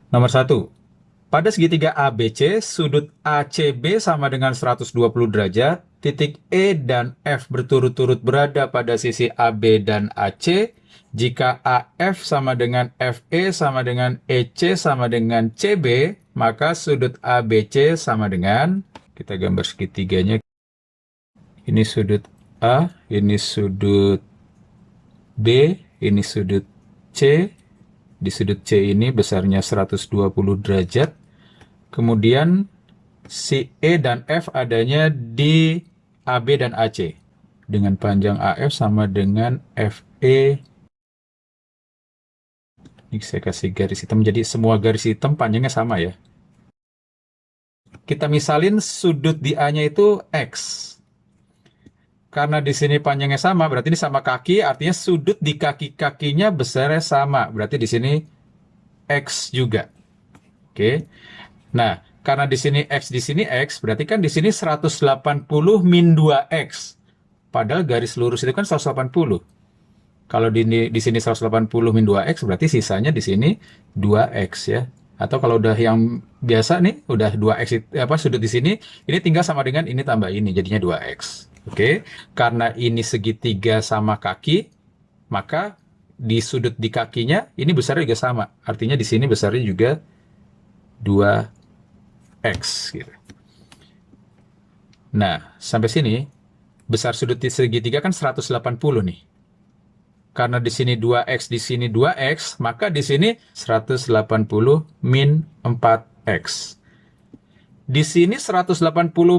Nomor satu, pada segitiga ABC, sudut ACB sama dengan 120 derajat, titik E dan F berturut-turut berada pada sisi AB dan AC. Jika AF sama dengan FE sama dengan EC sama dengan CB, maka sudut ABC sama dengan, kita gambar segitiganya, ini sudut A, ini sudut B, ini sudut C. Di sudut C ini besarnya 120 derajat. Kemudian si E dan F adanya di AB dan AC. Dengan panjang AF sama dengan FE. Ini saya kasih garis hitam, jadi semua garis hitam panjangnya sama ya. Kita misalin sudut di A-nya itu X. Karena di sini panjangnya sama, berarti ini sama kaki, artinya sudut di kaki-kakinya besarnya sama. Berarti di sini X juga. Oke. Nah, karena di sini X, berarti kan di sini 180 min 2X. Padahal garis lurus itu kan 180. Kalau di sini 180 min 2X, berarti sisanya di sini 2X ya. Atau kalau udah yang biasa nih, udah 2X sudut di sini, ini tinggal sama dengan ini tambah ini, jadinya 2X. Oke. Karena ini segitiga sama kaki, maka di sudut di kakinya ini besarnya juga sama. Artinya di sini besarnya juga 2X gitu. Nah, sampai sini besar sudut di segitiga kan 180 nih. Karena di sini 2X, di sini 2X, maka di sini 180 min 4X. Di sini 180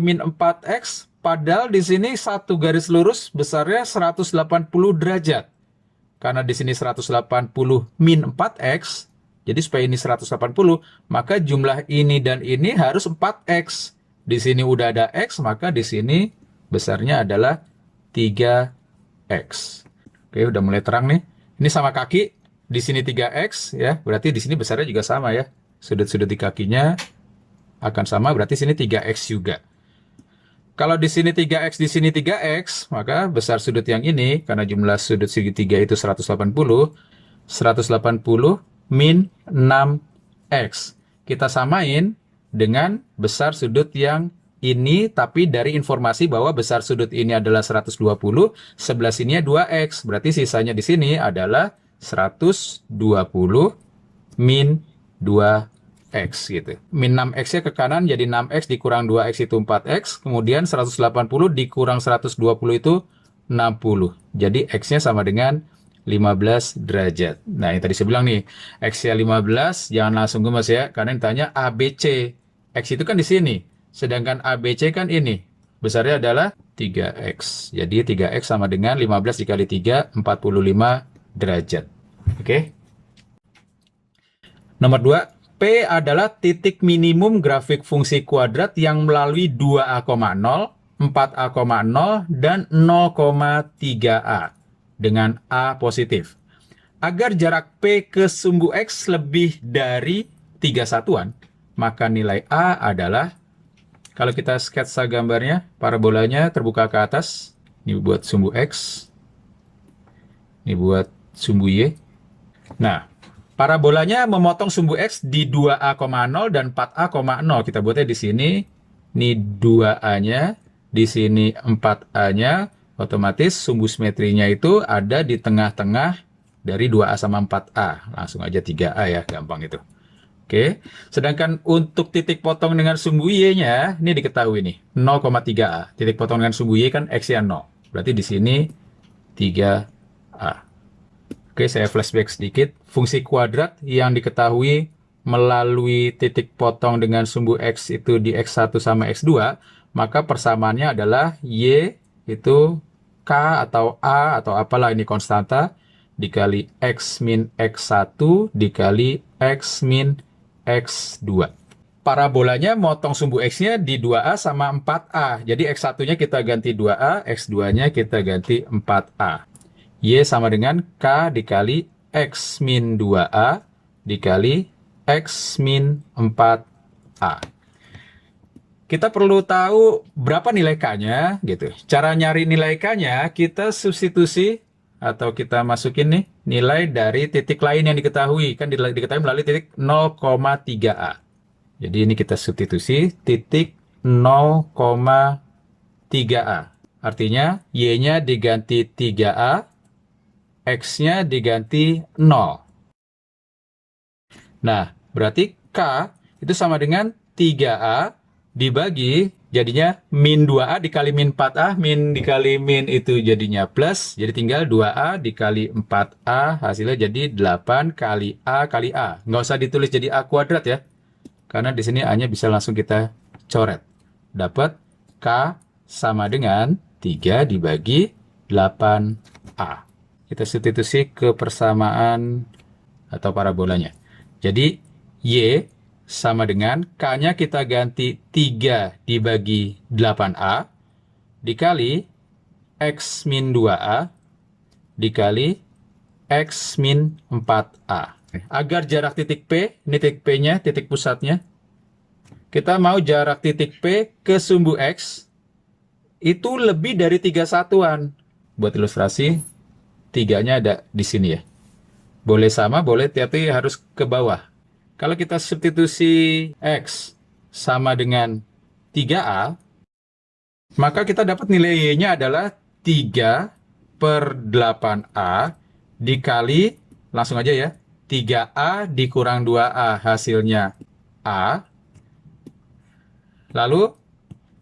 min 4X, padahal di sini satu garis lurus besarnya 180 derajat. Karena di sini 180 min 4X, jadi supaya ini 180, maka jumlah ini dan ini harus 4X. Di sini udah ada X, maka di sini besarnya adalah 3X. Oke, udah mulai terang nih. Ini sama kaki, di sini 3X ya, berarti di sini besarnya juga sama ya. Sudut-sudut di kakinya akan sama, berarti sini 3X juga. Kalau di sini 3X, di sini 3X, maka besar sudut yang ini, karena jumlah sudut segitiga itu 180 min 6X. Kita samain dengan besar sudut yang ini, tapi dari informasi bahwa besar sudut ini adalah 120, sebelah sininya 2X. Berarti sisanya di sini adalah 120 min 2X gitu. Min 6X-nya ke kanan jadi 6X dikurang 2X itu 4X. Kemudian 180 dikurang 120 itu 60. Jadi X-nya sama dengan 15 derajat. Nah, yang tadi saya bilang nih, X-nya 15, jangan langsung gemes ya. Karena yang tanya ABC. X itu kan di sini. Sedangkan ABC kan ini. Besarnya adalah 3X. Jadi 3X sama dengan 15 dikali 3, 45 derajat. Oke. Nomor 2, P adalah titik minimum grafik fungsi kuadrat yang melalui 2A,0, 4A,0, dan 0,3A dengan A positif. Agar jarak P ke sumbu X lebih dari 3 satuan, maka nilai A adalah, kalau kita sketsa gambarnya, parabolanya terbuka ke atas. Ini buat sumbu X. Ini buat sumbu Y. Nah, parabolanya memotong sumbu X di 2A,0 dan 4A,0. Kita buatnya di sini. Ini 2A-nya. Di sini 4A-nya. Otomatis sumbu simetrinya itu ada di tengah-tengah dari 2A sama 4A. Langsung aja 3A ya, gampang itu. Oke, sedangkan untuk titik potong dengan sumbu Y-nya, ini diketahui nih, 0,3A. Titik potong dengan sumbu Y kan X-nya 0. Berarti di sini 3A. Oke, saya flashback sedikit. Fungsi kuadrat yang diketahui melalui titik potong dengan sumbu X itu di X1 sama X2, maka persamaannya adalah Y itu K atau A atau apalah ini konstanta, dikali X min X1 dikali X min X2. Parabolanya motong sumbu X-nya di 2A sama 4A. Jadi X1-nya kita ganti 2A, X2-nya kita ganti 4A. Y sama dengan K dikali X min 2A dikali X min 4A. Kita perlu tahu berapa nilai K-nya gitu. Cara nyari nilai K-nya kita substitusi atau kita masukin nih nilai dari titik lain yang diketahui. Kan diketahui melalui titik 0,3A. Jadi ini kita substitusi titik 0,3A. Artinya Y-nya diganti 3A, X-nya diganti 0. Nah, berarti K itu sama dengan 3A dibagi, jadinya min 2A dikali min 4A, min dikali min itu jadinya plus, jadi tinggal 2A dikali 4A, hasilnya jadi 8 kali A kali A. Nggak usah ditulis jadi A kuadrat ya, karena di sini A-nya bisa langsung kita coret. Dapat K sama dengan 3 dibagi 8A. Kita substitusi ke persamaan atau parabolanya. Jadi Y sama dengan K-nya kita ganti 3 dibagi 8A dikali X min 2A dikali X min 4A. Agar jarak titik P, ini titik P-nya, titik pusatnya, kita mau jarak titik P ke sumbu X itu lebih dari 3 satuan. Buat ilustrasi, 3-nya ada di sini ya. Boleh sama, boleh, tapi harus ke bawah. Kalau kita substitusi X sama dengan 3A, maka kita dapat nilai Y-nya adalah 3 per 8A dikali, langsung aja ya, 3A dikurang 2A hasilnya A. Lalu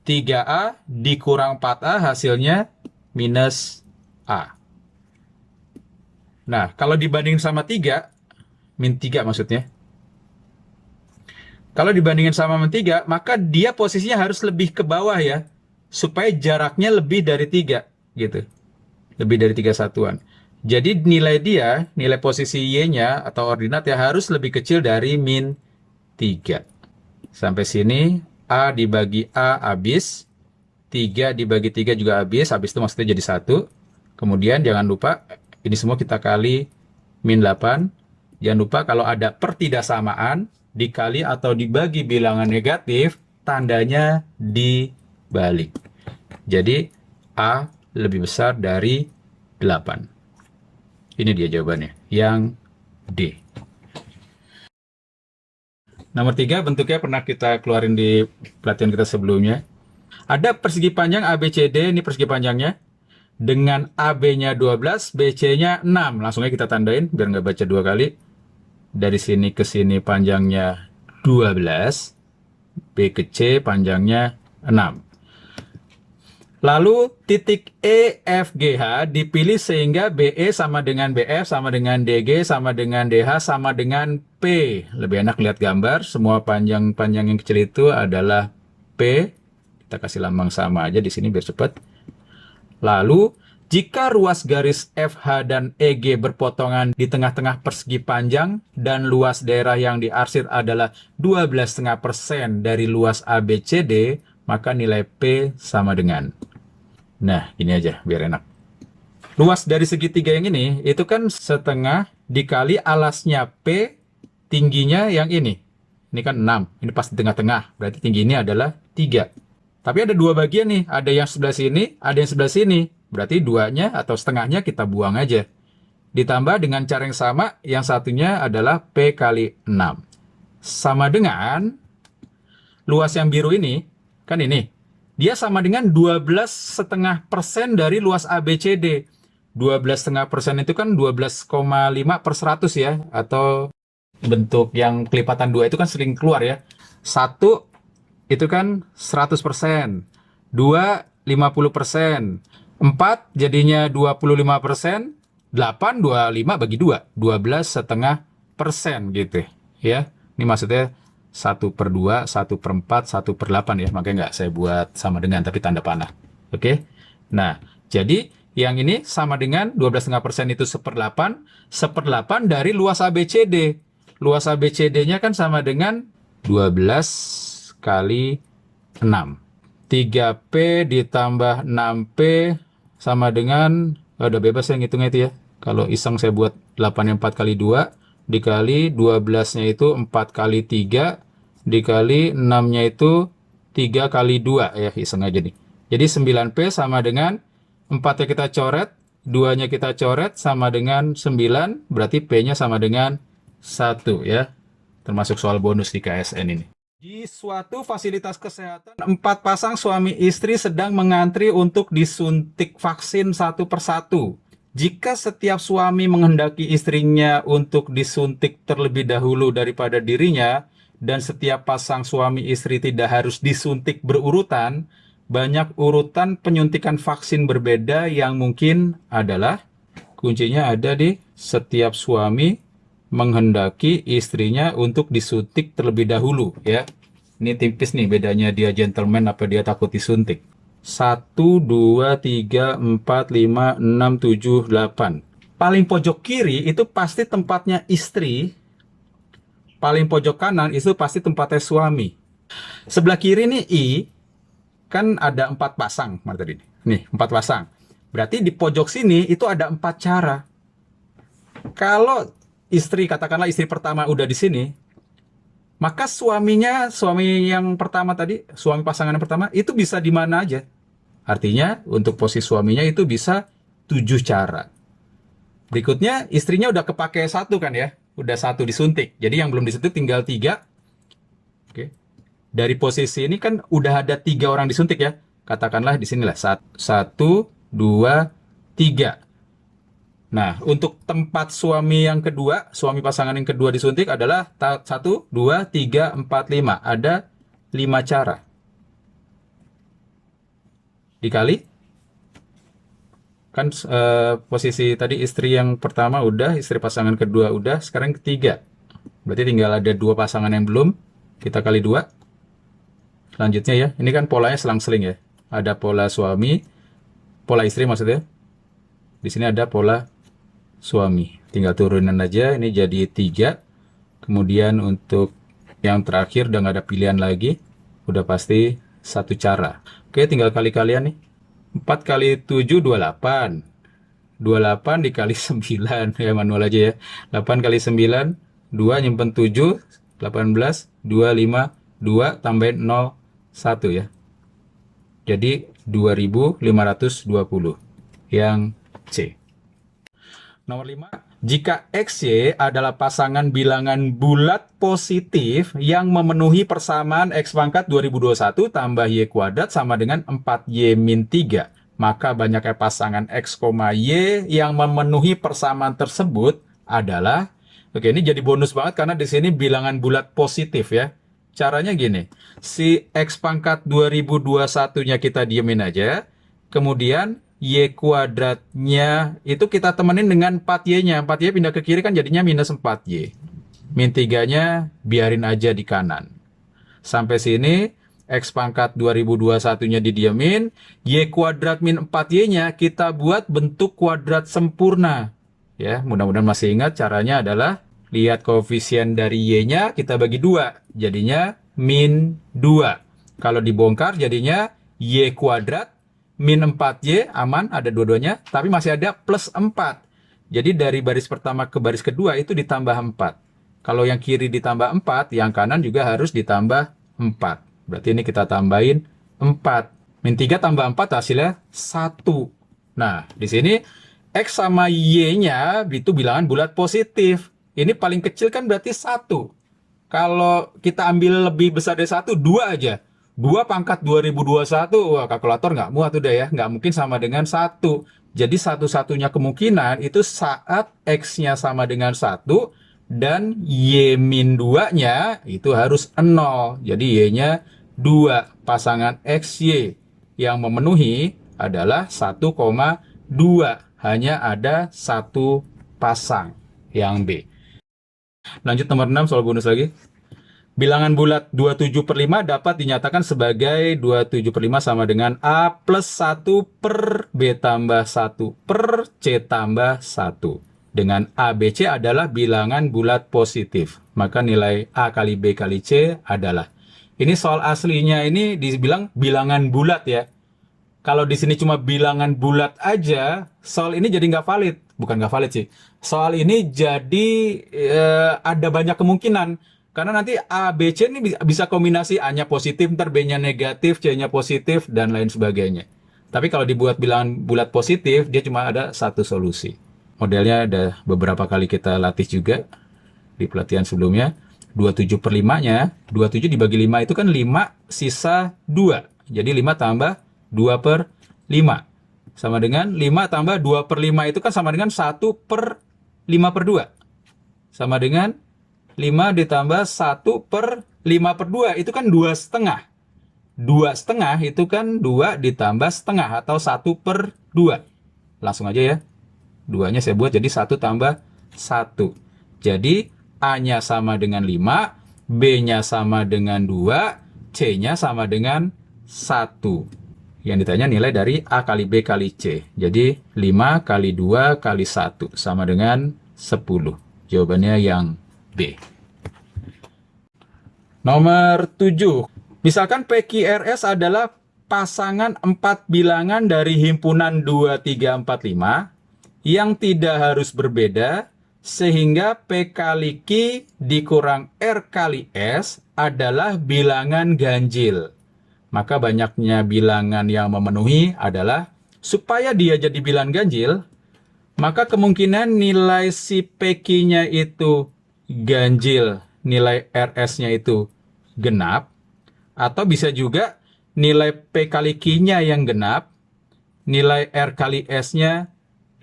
3A dikurang 4A hasilnya minus A. Nah, kalau dibandingin sama 3, min 3 maksudnya. Kalau dibandingin sama min 3, maka dia posisinya harus lebih ke bawah ya. Supaya jaraknya lebih dari 3, gitu. Lebih dari 3 satuan. Jadi nilai dia, nilai posisi Y-nya atau ordinat ya harus lebih kecil dari min 3. Sampai sini, A dibagi A habis. 3 dibagi 3 juga habis. Habis itu maksudnya jadi 1. Kemudian jangan lupa, ini semua kita kali min 8. Jangan lupa kalau ada pertidaksamaan, dikali atau dibagi bilangan negatif, tandanya dibalik. Jadi A lebih besar dari 8. Ini dia jawabannya, yang D. Nomor 3, bentuknya pernah kita keluarin di pelatihan kita sebelumnya. Ada persegi panjang ABCD, ini persegi panjangnya. Dengan AB-nya 12, BC-nya 6. Langsung aja kita tandain, biar nggak baca 2 kali. Dari sini ke sini panjangnya 12. B ke C panjangnya 6. Lalu titik E, F, G, H dipilih sehingga BE sama dengan BF, sama dengan DG, sama dengan DH, sama dengan P. Lebih enak lihat gambar, semua panjang-panjang yang kecil itu adalah P. Kita kasih lambang sama aja di sini biar cepat. Lalu, jika ruas garis FH dan EG berpotongan di tengah-tengah persegi panjang dan luas daerah yang diarsir adalah 12,5% dari luas ABCD, maka nilai P sama dengan. Nah, ini aja biar enak. Luas dari segitiga yang ini, itu kan setengah dikali alasnya P, tingginya yang ini. Ini kan 6, ini pas di tengah-tengah, berarti tinggi ini adalah 3. Tapi ada 2 bagian nih, ada yang sebelah sini, ada yang sebelah sini. Berarti 2-nya atau setengahnya kita buang aja. Ditambah dengan cara yang sama, yang satunya adalah P kali 6. Sama dengan luas yang biru ini, kan ini. Dia sama dengan 12,5% dari luas ABCD. 12,5% itu kan 12,5 per 100 ya. Atau bentuk yang kelipatan 2 itu kan sering keluar ya. 1 itu kan 100%, 2 50%, 4 jadinya 25%, 8 25 bagi 2, 12,5% gitu ya. Ini maksudnya 1/2, 1/4, 1/8 ya, makanya nggak saya buat sama dengan tapi tanda panah. Oke. Nah, jadi yang ini sama dengan 12,5% itu 1/8, 1/8 dari luas ABCD. Luas ABCD-nya kan sama dengan 12 kali 6. 3P ditambah 6P sama dengan, udah bebas yang ngitungnya itu ya. Kalau iseng saya buat 8 yang 4 kali 2, dikali 12-nya itu 4 kali 3, dikali 6-nya itu 3 kali 2 ya, iseng aja nih. Jadi 9P sama dengan 4 yang kita coret, 2-nya kita coret sama dengan 9, berarti P-nya sama dengan 1 ya. Termasuk soal bonus di KSN ini. Di suatu fasilitas kesehatan, 4 pasang suami istri sedang mengantri untuk disuntik vaksin satu persatu. Jika setiap suami menghendaki istrinya untuk disuntik terlebih dahulu daripada dirinya, dan setiap pasang suami istri tidak harus disuntik berurutan, banyak urutan penyuntikan vaksin berbeda yang mungkin adalah, kuncinya ada di setiap suami menghendaki istrinya untuk disuntik terlebih dahulu ya. Ini tipis nih bedanya dia gentleman apa dia takut disuntik. 1, 2, 3, 4, 5, 6, 7, 8. Paling pojok kiri itu pasti tempatnya istri. Paling pojok kanan itu pasti tempatnya suami. Sebelah kiri nih I, kan ada 4 pasang. Mana tadi? Nih 4 pasang. Berarti di pojok sini itu ada 4 cara. Kalau istri, katakanlah istri pertama udah di sini, maka suami yang pertama tadi, suami pasangan yang pertama, itu bisa di mana aja. Artinya, untuk posisi suaminya itu bisa 7 cara. Berikutnya, istrinya udah kepake 1 kan ya, udah 1 disuntik. Jadi yang belum disuntik tinggal 3. Oke. Dari posisi ini kan udah ada 3 orang disuntik ya. Katakanlah di sinilah 1, 2, 3. Nah, untuk tempat suami yang kedua, suami pasangan yang kedua disuntik adalah 1, 2, 3, 4, 5. Ada 5 cara. Dikali. Kan posisi tadi istri yang pertama udah, istri pasangan kedua udah, sekarang ketiga. Berarti tinggal ada 2 pasangan yang belum. Kita kali 2. Selanjutnya ya, ini kan polanya selang-seling ya. Ada pola suami, pola istri maksudnya. Di sini ada pola suami. Tinggal turunan aja, ini jadi 3. Kemudian untuk yang terakhir udah nggak ada pilihan lagi. Udah pasti 1 cara. Oke, tinggal kali-kalian nih. 4 kali 7, 28. 28 dikali 9. Ya, manual aja ya. 8 kali 9, 2 nyimpen 7, 18, 2, 5, 2 tambahin 0, 1 ya. Jadi 2520 yang C. Nomor 5, jika XY adalah pasangan bilangan bulat positif yang memenuhi persamaan X pangkat 2021 tambah Y kuadrat sama dengan 4Y min 3, maka banyaknya pasangan X, Y yang memenuhi persamaan tersebut adalah, oke ini jadi bonus banget karena di sini bilangan bulat positif ya. Caranya gini, si X pangkat 2021-nya kita diemin aja, kemudian Y kuadratnya itu kita temenin dengan 4Y-nya. 4Y pindah ke kiri kan jadinya minus 4Y. Min 3-nya biarin aja di kanan. Sampai sini, X pangkat 2021-nya didiemin. Y kuadrat min 4Y-nya kita buat bentuk kuadrat sempurna. Ya, mudah-mudahan masih ingat caranya adalah lihat koefisien dari Y-nya kita bagi 2. Jadinya min 2. Kalau dibongkar jadinya Y kuadrat min 4Y, aman, ada dua-duanya, tapi masih ada plus 4. Jadi dari baris pertama ke baris kedua itu ditambah 4. Kalau yang kiri ditambah 4, yang kanan juga harus ditambah 4. Berarti ini kita tambahin 4. Min 3 tambah 4 hasilnya 1. Nah, di sini X sama Y-nya itu bilangan bulat positif. Ini paling kecil kan berarti 1. Kalau kita ambil lebih besar dari 1, 2 aja. 2 pangkat 2021, wah kalkulator nggak muat udah ya, nggak mungkin sama dengan 1. Jadi satu-satunya kemungkinan itu saat X-nya sama dengan 1 dan Y min 2-nya itu harus 0. Jadi Y-nya 2. Pasangan XY yang memenuhi adalah 1,2. Hanya ada 1 pasang yang B. Lanjut nomor 6, soal bonus lagi. Bilangan bulat 27/5 dapat dinyatakan sebagai 27/5 sama dengan A plus 1 per B tambah 1 per C tambah 1. Dengan A, B, C adalah bilangan bulat positif. Maka nilai A kali B kali C adalah. Ini soal aslinya ini dibilang bilangan bulat ya. Kalau di sini cuma bilangan bulat aja, soal ini jadi nggak valid. Bukan nggak valid sih. Soal ini jadi ada banyak kemungkinan. Karena nanti A, B, C ini bisa kombinasi A-nya positif, ntar B-nya negatif, C-nya positif, dan lain sebagainya. Tapi kalau dibuat bilangan bulat positif, dia cuma ada satu solusi. Modelnya ada beberapa kali kita latih juga di pelatihan sebelumnya. 27 per 5-nya, 27 dibagi 5 itu kan 5 sisa 2. Jadi 5 tambah 2 per 5. Sama dengan 5 tambah 2 per 5 itu kan sama dengan 1 per 5 per 2. Sama dengan 5 ditambah 1 per 5 per 2 itu kan 2 setengah. 2 setengah itu kan 2 ditambah setengah atau 1 per 2. Langsung aja ya. 2-nya saya buat jadi 1 tambah 1. Jadi A-nya sama dengan 5, B-nya sama dengan 2, C-nya sama dengan 1. Yang ditanya nilai dari A kali B kali C. Jadi 5 kali 2 kali 1 sama dengan 10. Jawabannya yang B. Nomor 7. Misalkan PQRS adalah pasangan 4 bilangan dari himpunan 2, 3, 4, 5 yang tidak harus berbeda, sehingga P kali Q dikurang R kali S adalah bilangan ganjil. Maka banyaknya bilangan yang memenuhi adalah, supaya dia jadi bilangan ganjil, maka kemungkinan nilai si PQ-nya itu ganjil, nilai RS-nya itu genap, atau bisa juga nilai P kali Q-nya yang genap, nilai R kali S-nya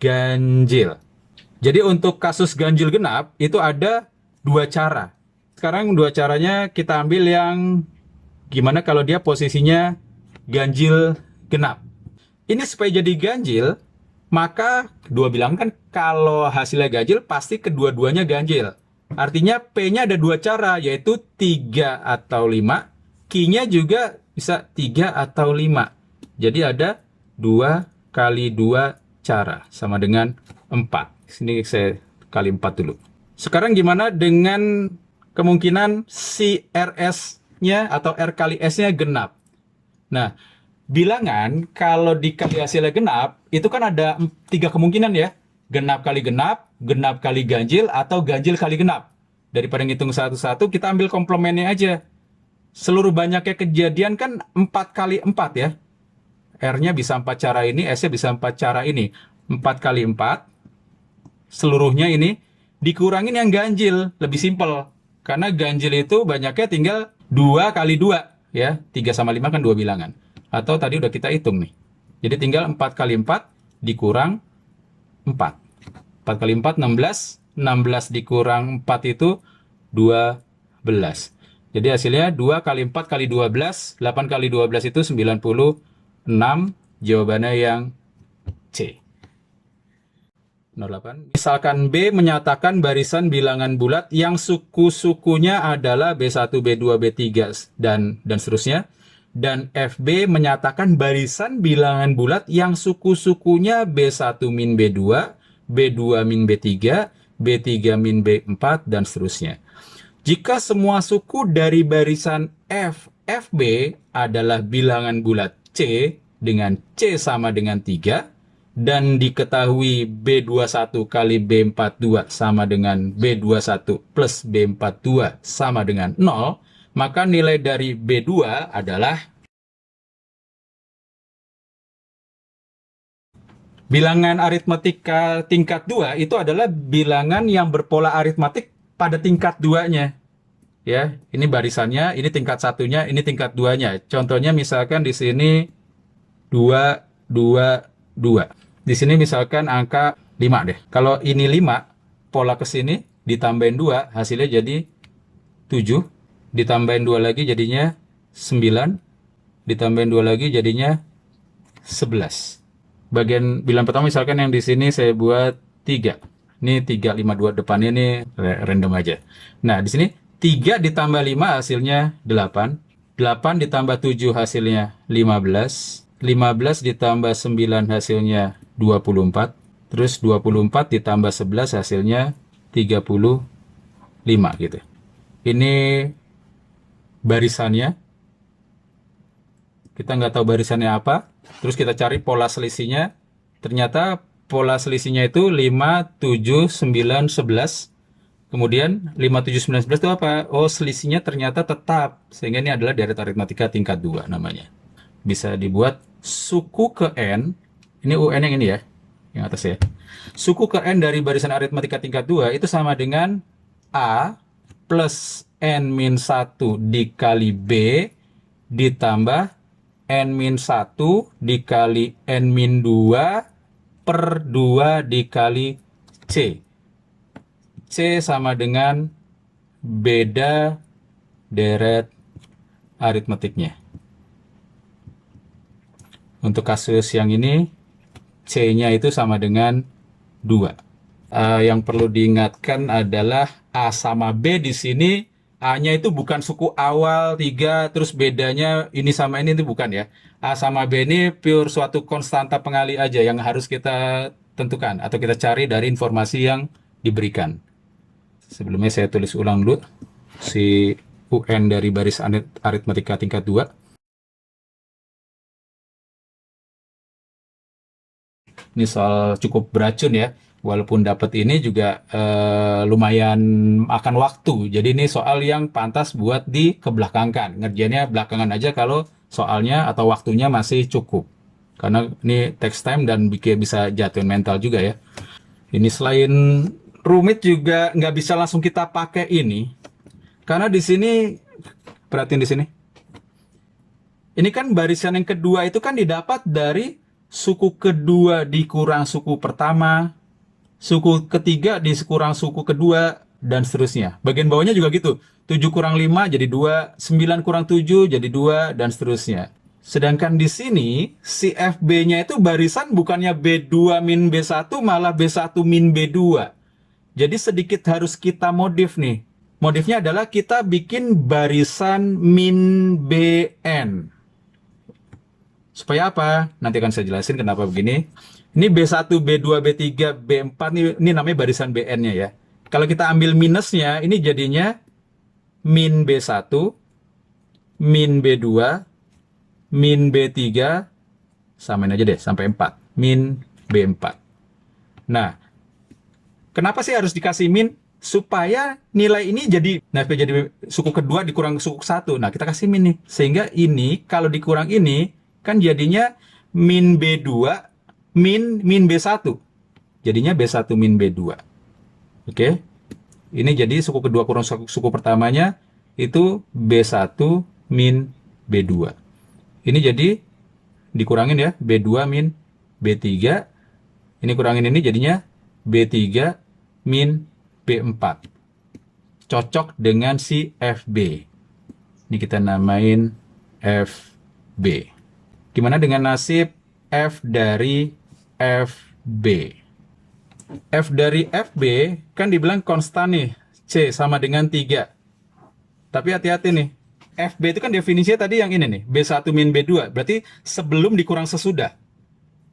ganjil. Jadi untuk kasus ganjil genap itu ada 2 cara. Sekarang 2 caranya kita ambil yang gimana kalau dia posisinya ganjil genap. Ini supaya jadi ganjil, maka dua bilang kan kalau hasilnya ganjil pasti kedua-duanya ganjil. Artinya P-nya ada 2 cara, yaitu 3 atau 5. Q-nya juga bisa 3 atau 5. Jadi ada 2 kali 2 cara, sama dengan 4. Sini saya kali 4 dulu. Sekarang gimana dengan kemungkinan si RS-nya atau R kali S-nya genap? Nah, bilangan kalau dikali hasilnya genap, itu kan ada 3 kemungkinan ya. Genap kali genap, genap kali ganjil, atau ganjil kali genap. Daripada ngitung satu-satu, kita ambil komplemennya aja. Seluruh banyaknya kejadian kan 4 kali 4 ya. R-nya bisa 4 cara ini, S-nya bisa 4 cara ini. 4 kali 4, seluruhnya ini dikurangin yang ganjil, lebih simpel. Karena ganjil itu banyaknya tinggal 2 kali 2 ya. 3 sama 5 kan 2 bilangan. Atau tadi udah kita hitung nih. Jadi tinggal 4 kali 4 dikurang 4. 4 kali 4 16, 16 dikurang 4 itu 12. Jadi hasilnya 2 kali 4 kali 12, 8 kali 12 itu 96. Jawabannya yang C. 08. Misalkan B menyatakan barisan bilangan bulat yang suku-sukunya adalah B1, B2, B3 dan seterusnya. Dan FB menyatakan barisan bilangan bulat yang suku-sukunya B1 min B2, B2 min B3, B3 min B4 dan seterusnya. Jika semua suku dari barisan F, FB adalah bilangan bulat C dengan C sama dengan 3, dan diketahui B21 kali B42 sama dengan B21 plus B42 sama dengan 0, maka nilai dari B2 adalah bilangan aritmatika tingkat 2 itu adalah bilangan yang berpola aritmatik pada tingkat 2-nya. Ya, ini barisannya, ini tingkat 1-nya, ini tingkat 2-nya. Contohnya misalkan di sini 2, 2, 2. Di sini misalkan angka 5 deh. Kalau ini 5, pola ke sini ditambahin 2, hasilnya jadi 7. Ditambahin 2 lagi jadinya 9. Ditambahin 2 lagi jadinya 11. Bagian bilangan pertama misalkan yang di sini saya buat 3. Ini 3, 5, 2 depannya ini random aja. Nah, di sini 3 ditambah 5 hasilnya 8. 8 ditambah 7 hasilnya 15. 15 ditambah 9 hasilnya 24. Terus 24 ditambah 11 hasilnya 35 gitu. Ini barisannya. Kita nggak tahu barisannya apa. Terus kita cari pola selisihnya. Ternyata pola selisihnya itu 5, 7, 9, 11. Kemudian 5, 7, 9, 11 itu apa? Oh, selisihnya ternyata tetap. Sehingga ini adalah deret aritmatika tingkat 2 namanya. Bisa dibuat suku ke N, ini UN yang ini ya, yang atas ya. Suku ke N dari barisan aritmatika tingkat 2 itu sama dengan A plus N-1 dikali B ditambah N-1 dikali N-2 per 2 dikali C. C sama dengan beda deret aritmetiknya. Untuk kasus yang ini, C-nya itu sama dengan 2. Yang perlu diingatkan adalah A sama B di sini, A-nya itu bukan suku awal 3, terus bedanya ini sama ini, itu bukan ya. A sama B ini pure suatu konstanta pengali aja yang harus kita tentukan atau kita cari dari informasi yang diberikan. Sebelumnya saya tulis ulang dulu si UN dari baris aritmatika tingkat 2. Ini soal cukup beracun ya. Walaupun dapat ini juga lumayan makan waktu. Jadi ini soal yang pantas buat dikebelakangkan. Ngerjainnya belakangan aja kalau soalnya atau waktunya masih cukup. Karena ini text time dan bisa jatuhin mental juga ya. Ini selain rumit juga nggak bisa langsung kita pakai ini. Karena di sini, perhatiin di sini. Ini kan barisan yang kedua itu kan didapat dari suku kedua dikurang suku pertama, suku ketiga dikurang suku kedua, dan seterusnya. Bagian bawahnya juga gitu. 7 kurang 5 jadi 2, 9 kurang 7 jadi 2, dan seterusnya. Sedangkan di sini, si FB-nya itu barisan bukannya B2 min B1, malah B1 min B2. Jadi sedikit harus kita modif nih. Modifnya adalah kita bikin barisan min BN. Supaya apa? Nanti akan saya jelasin kenapa begini. Ini B1, B2, B3, B4, ini namanya barisan BN-nya ya. Kalau kita ambil minusnya, ini jadinya min B1, min B2, min B3, samain aja deh, sampai 4. Min B4. Nah, kenapa sih harus dikasih min? Supaya nilai ini jadi, nah jadi suku kedua dikurang suku 1. Nah, kita kasih min nih. Sehingga ini, kalau dikurang ini, kan jadinya min B2 min B1. Jadinya B1 min B2. Oke. Ini jadi suku kedua kurang suku pertamanya itu B1 min B2. Ini jadi dikurangin ya, B2 min B3. Ini kurangin ini jadinya B3 min B4. Cocok dengan si FB. Ini kita namain FB. Gimana dengan nasib F dari FB? F dari FB kan dibilang konstan nih, C sama dengan 3. Tapi hati-hati nih, FB itu kan definisinya tadi yang ini nih, B1 min B2, berarti sebelum dikurang sesudah.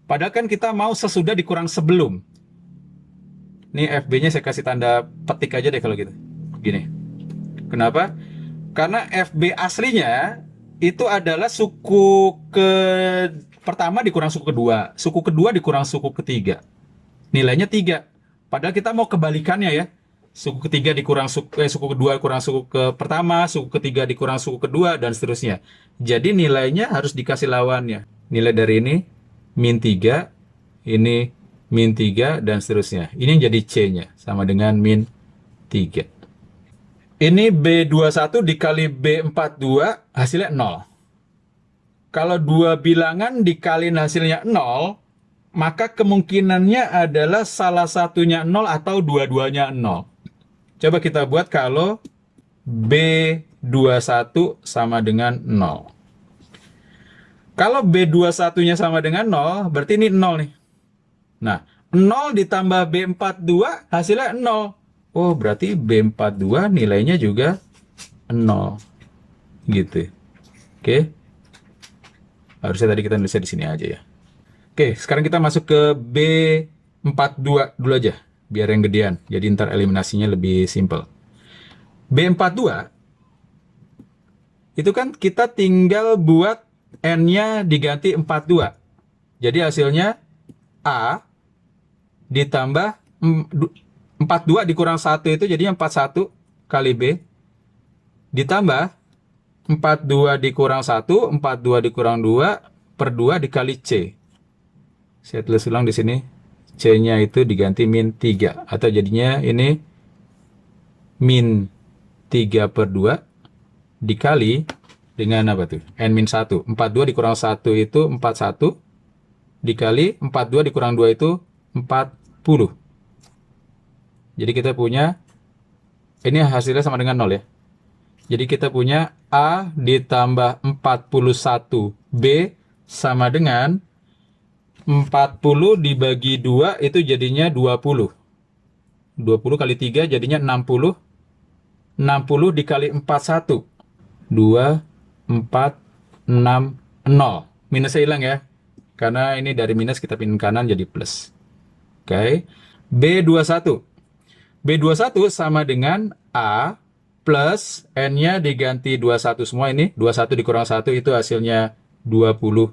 Padahal kan kita mau sesudah dikurang sebelum. Nih FB-nya saya kasih tanda petik aja deh kalau gitu. Gini. Kenapa? Karena FB aslinya itu adalah suku pertama dikurang suku kedua dikurang suku ketiga. Nilainya 3. Padahal kita mau kebalikannya ya. Suku ketiga dikurang suku kedua kurang suku pertama, suku ketiga dikurang suku kedua, dan seterusnya. Jadi nilainya harus dikasih lawannya. Nilai dari ini min 3, ini min 3, dan seterusnya. Ini yang jadi C-nya sama dengan min 3. Ini B21 dikali B42 hasilnya 0. Kalau dua bilangan dikaliin hasilnya 0, maka kemungkinannya adalah salah satunya 0 atau dua-duanya 0. Coba kita buat kalau B21 sama dengan 0. Kalau B21-nya sama dengan 0, berarti ini 0 nih. Nah, 0 ditambah B42 hasilnya 0. Oh, berarti B42 nilainya juga 0. Gitu. Oke. Harusnya tadi kita nulisnya di sini aja ya. Oke, sekarang kita masuk ke B42 dulu aja. Biar yang gedean. Jadi ntar eliminasinya lebih simple. B42 itu kan kita tinggal buat N-nya diganti 42. Jadi hasilnya A ditambah 42 dikurang 1 itu jadinya 41 kali B. Ditambah 42 dikurang 1, 42 dikurang 2, per 2 dikali C. Saya tulis ulang di sini. C-nya itu diganti min 3. Atau jadinya ini min 3 per 2 dikali dengan apa tuh? N-1. 42 dikurang 1 itu 41. Dikali 42 dikurang 2 itu 40. Jadi kita punya, ini hasilnya sama dengan 0 ya. Jadi kita punya A ditambah 41B sama dengan 40 dibagi 2 itu jadinya 20. 20 kali 3 jadinya 60. 60 dikali 41. 2, 4, 6, 0. Minusnya hilang ya. Karena ini dari minus kita pindah kanan jadi plus. Oke. B21. B21 sama dengan A plus N-nya diganti 21 semua ini. 21 dikurang 1 itu hasilnya 20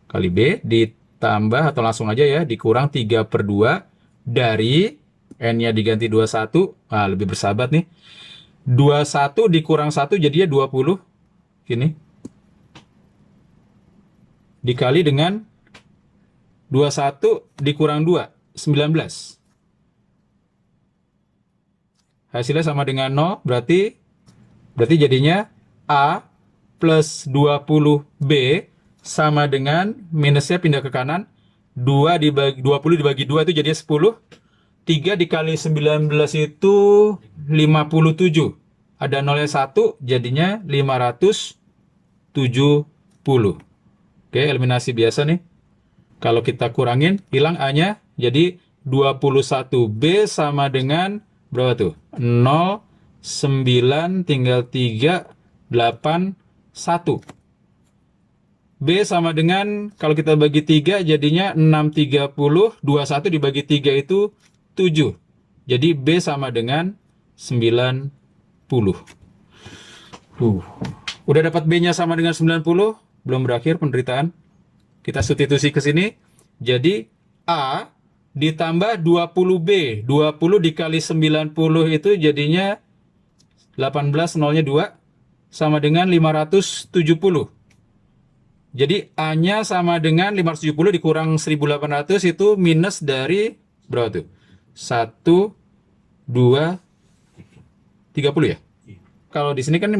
kali B ditambah atau langsung aja ya dikurang 3 per 2 dari N-nya diganti 21. Nah, lebih bersahabat nih. 21 dikurang 1 jadinya 20. Gini. Dikali dengan 21 dikurang 2, 19. Hasilnya sama dengan 0, berarti jadinya A plus 20B sama dengan minusnya pindah ke kanan. 20 dibagi 2 itu jadinya 10. 3 dikali 19 itu 57. Ada nolnya 1, jadinya 570. Oke, eliminasi biasa nih. Kalau kita kurangin, hilang A-nya. Jadi 21B sama dengan berapa tuh? 0, 9, tinggal 3, 8, 1. B sama dengan, kalau kita bagi 3 jadinya 630, 21 dibagi 3 itu 7. Jadi B sama dengan 90. Udah dapat B-nya sama dengan 90, belum berakhir penderitaan. Kita substitusi ke sini. Jadi A ditambah 20B. 20 dikali 90 itu jadinya 18, nolnya 2, sama dengan 570. Jadi A-nya sama dengan 570 dikurang 1800 itu minus dari berapa tuh? 1, 2, 30 ya? Kalau di sini kan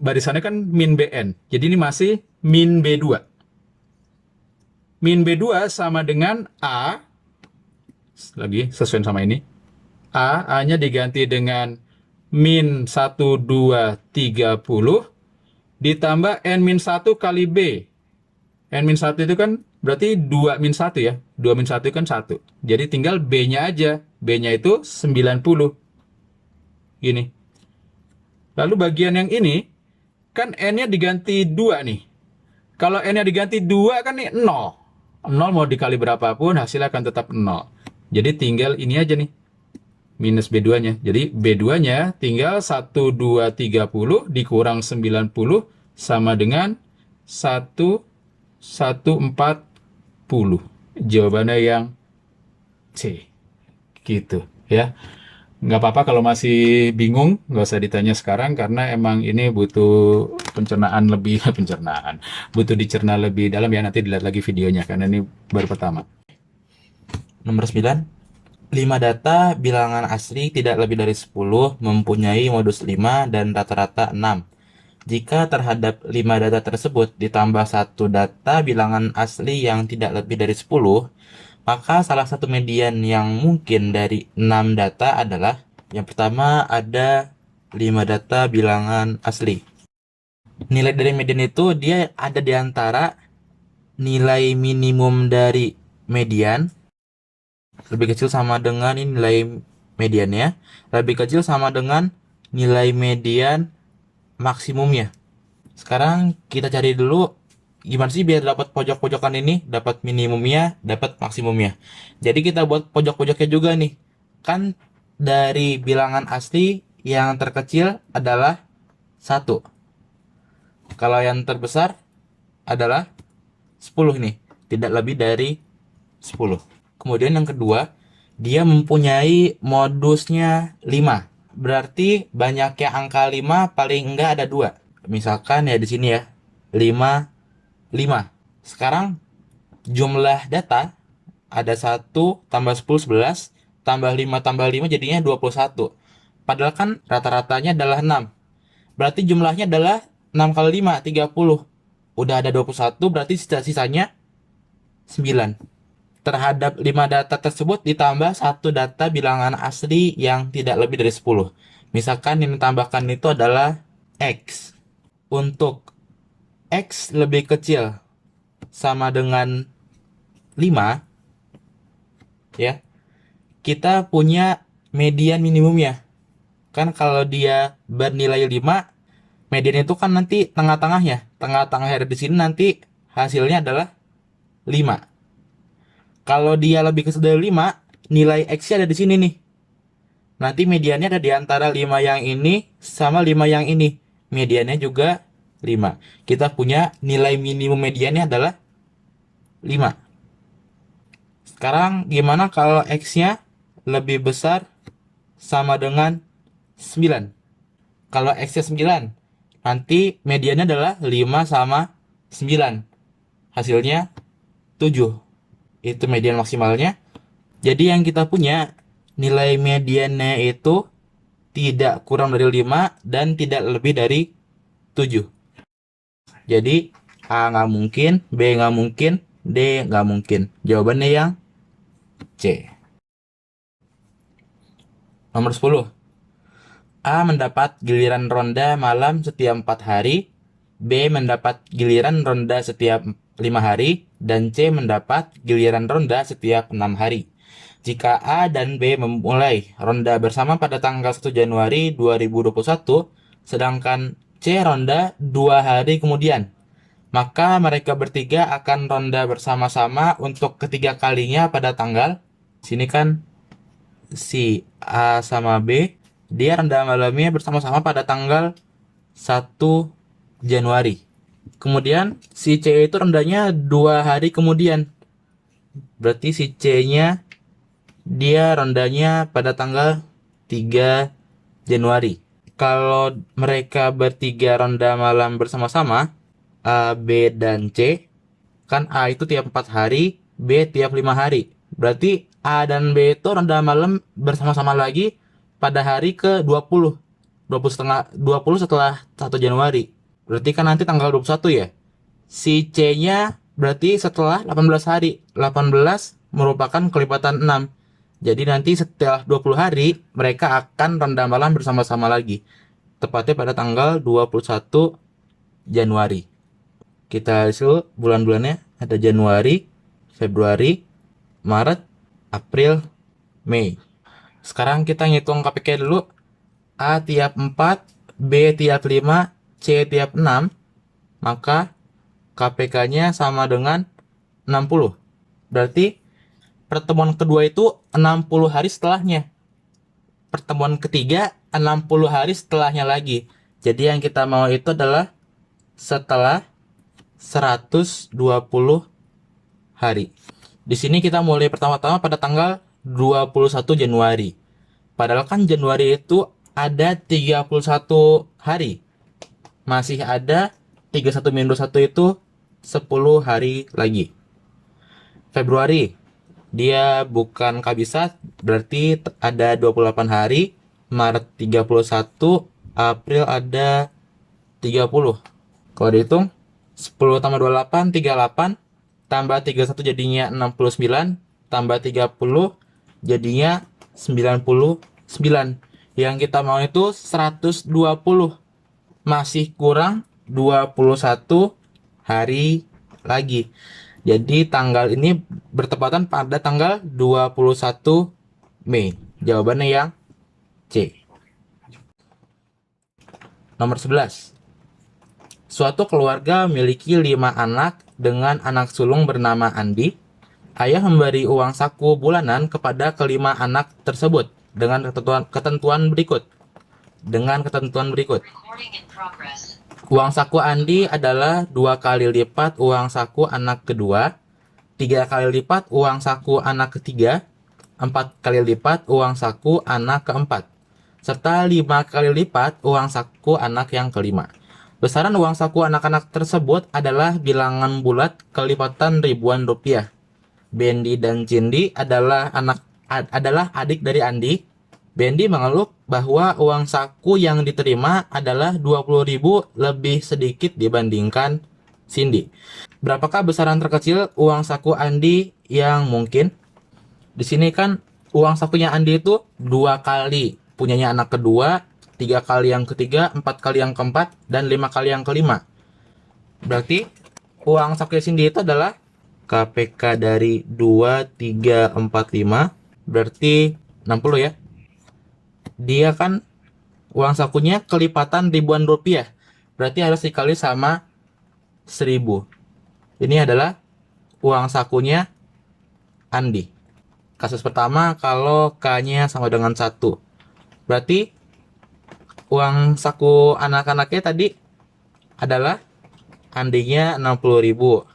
barisannya kan min BN. Jadi ini masih min B2. Min B2 sama dengan A. Lagi sesuai sama ini. A-nya diganti dengan min 1, 2, 30. Ditambah N-1 kali B. N-1 itu kan berarti 2 min 1 ya. 2 min 1 kan 1. Jadi tinggal B-nya aja. B-nya itu 90. Gini. Lalu bagian yang ini, kan N-nya diganti 2 nih. Kalau N-nya diganti 2 kan nih 0. 0 mau dikali berapapun hasilnya akan tetap 0. Jadi tinggal ini aja nih. Minus B2-nya. Jadi B2-nya tinggal 1, 2, 30 dikurang 90 sama dengan 1, 1, 40. Jawabannya yang C. Gitu ya. Nggak apa-apa kalau masih bingung, nggak usah ditanya sekarang karena emang ini butuh pencernaan lebih, butuh dicerna lebih dalam ya, nanti dilihat lagi videonya karena ini baru pertama. Nomor 9. 5 data bilangan asli tidak lebih dari 10 mempunyai modus 5 dan rata-rata 6. Jika terhadap 5 data tersebut ditambah 1 data bilangan asli yang tidak lebih dari 10, maka salah satu median yang mungkin dari 6 data adalah yang pertama ada 5 data bilangan asli. Nilai dari median itu dia ada di antara nilai minimum dari median lebih kecil sama dengan ini nilai mediannya, lebih kecil sama dengan nilai median maksimumnya. Sekarang kita cari dulu gimana sih biar dapat pojok-pojokan ini, dapat minimumnya, dapat maksimumnya. Jadi kita buat pojok-pojoknya juga nih. Kan dari bilangan asli yang terkecil adalah 1. Kalau yang terbesar adalah 10 nih, tidak lebih dari 10. Kemudian yang kedua, dia mempunyai modusnya 5. Berarti banyaknya angka 5 paling enggak ada 2. Misalkan ya di sini ya, 5, 5. Sekarang jumlah data ada 1 tambah 10 11 tambah 5 tambah 5 jadinya 21. Padahal kan rata-ratanya adalah 6. Berarti jumlahnya adalah 6 kali 5, 30. Udah ada 21, berarti sisa-sisanya 9. Terhadap 5 data tersebut ditambah satu data bilangan asli yang tidak lebih dari 10. Misalkan yang ditambahkan itu adalah X. Untuk X lebih kecil sama dengan 5, ya, kita punya median minimumnya. Kan kalau dia bernilai 5, median itu kan nanti tengah-tengahnya. Tengah-tengah di sini nanti hasilnya adalah 5. Kalau dia lebih kecil dari 5, nilai X-nya ada di sini nih. Nanti mediannya ada di antara 5 yang ini sama 5 yang ini. Mediannya juga 5. Kita punya nilai minimum mediannya adalah 5. Sekarang gimana kalau X-nya lebih besar sama dengan 9? Kalau X-nya 9, nanti mediannya adalah 5 sama 9. Hasilnya 7. Itu median maksimalnya. Jadi yang kita punya nilai mediannya itu tidak kurang dari 5 dan tidak lebih dari 7. Jadi A nggak mungkin, B nggak mungkin, D nggak mungkin. Jawabannya yang C. Nomor 10. A mendapat giliran ronda malam setiap 4 hari, B mendapat giliran ronda setiap 5 hari, dan C mendapat giliran ronda setiap 6 hari. Jika A dan B memulai ronda bersama pada tanggal 1 Januari 2021, sedangkan C ronda 2 hari kemudian, maka mereka bertiga akan ronda bersama-sama untuk ketiga kalinya pada tanggal, sini kan si A sama B, dia ronda malamnya bersama-sama pada tanggal 1 Januari. Kemudian si C itu rondanya 2 hari kemudian. Berarti si C-nya dia rondanya pada tanggal 3 Januari. Kalau mereka bertiga ronda malam bersama-sama, A, B, dan C, kan A itu tiap 4 hari, B tiap 5 hari. Berarti A dan B itu ronda malam bersama-sama lagi pada hari ke-20. 20 setelah 1 Januari. Berarti kan nanti tanggal 21 ya. Si C-nya berarti setelah 18 hari. 18 merupakan kelipatan 6. Jadi nanti setelah 20 hari mereka akan ronda malam bersama-sama lagi. Tepatnya pada tanggal 21 Januari. Kita lihat bulan-bulannya, ada Januari, Februari, Maret, April, Mei. Sekarang kita ngitung KPK dulu. A tiap 4, B tiap 5, C tiap 6. Maka KPK-nya sama dengan 60. Berarti pertemuan kedua itu 60 hari setelahnya. Pertemuan ketiga 60 hari setelahnya lagi. Jadi yang kita mau itu adalah setelah 120 hari. Di sini kita mulai pertama-tama pada tanggal 21 Januari. Padahal kan Januari itu ada 31 hari. Masih ada 31 minus 1 itu 10 hari lagi. Februari, dia bukan kabisat, berarti ada 28 hari. Maret 31, April ada 30. Kalau dihitung 10 tambah 28, 38, tambah 31 jadinya 69, tambah 30 jadinya 99. Yang kita mau itu 120. Masih kurang 21 hari lagi. Jadi tanggal ini bertepatan pada tanggal 21 Mei. Jawabannya yang C. Nomor 11. Suatu keluarga memiliki 5 anak dengan anak sulung bernama Andi. Ayah memberi uang saku bulanan kepada kelima anak tersebut dengan ketentuan berikut. Uang saku Andi adalah 2 kali lipat uang saku anak kedua, 3 kali lipat uang saku anak ketiga, 4 kali lipat uang saku anak keempat, serta 5 kali lipat uang saku anak yang kelima. Besaran uang saku anak-anak tersebut adalah bilangan bulat kelipatan ribuan rupiah. Bendi dan Cindy adalah adik dari Andi. Bendi mengeluh bahwa uang saku yang diterima adalah 20.000 lebih sedikit dibandingkan Cindy. Berapakah besaran terkecil uang saku Andi yang mungkin? Di sini kan uang sakunya Andi itu 2 kali punyanya anak kedua, 3 kali yang ketiga, 4 kali yang keempat, dan 5 kali yang kelima. Berarti uang sakunya Cindy itu adalah KPK dari 2, 3, 4, 5. Berarti 60 ya. Dia kan uang sakunya kelipatan ribuan rupiah. Berarti harus dikali sama 1000. Ini adalah uang sakunya Andi. Kasus pertama kalau K-nya sama dengan 1. Berarti uang saku anak-anaknya tadi adalah Andinya 60.000.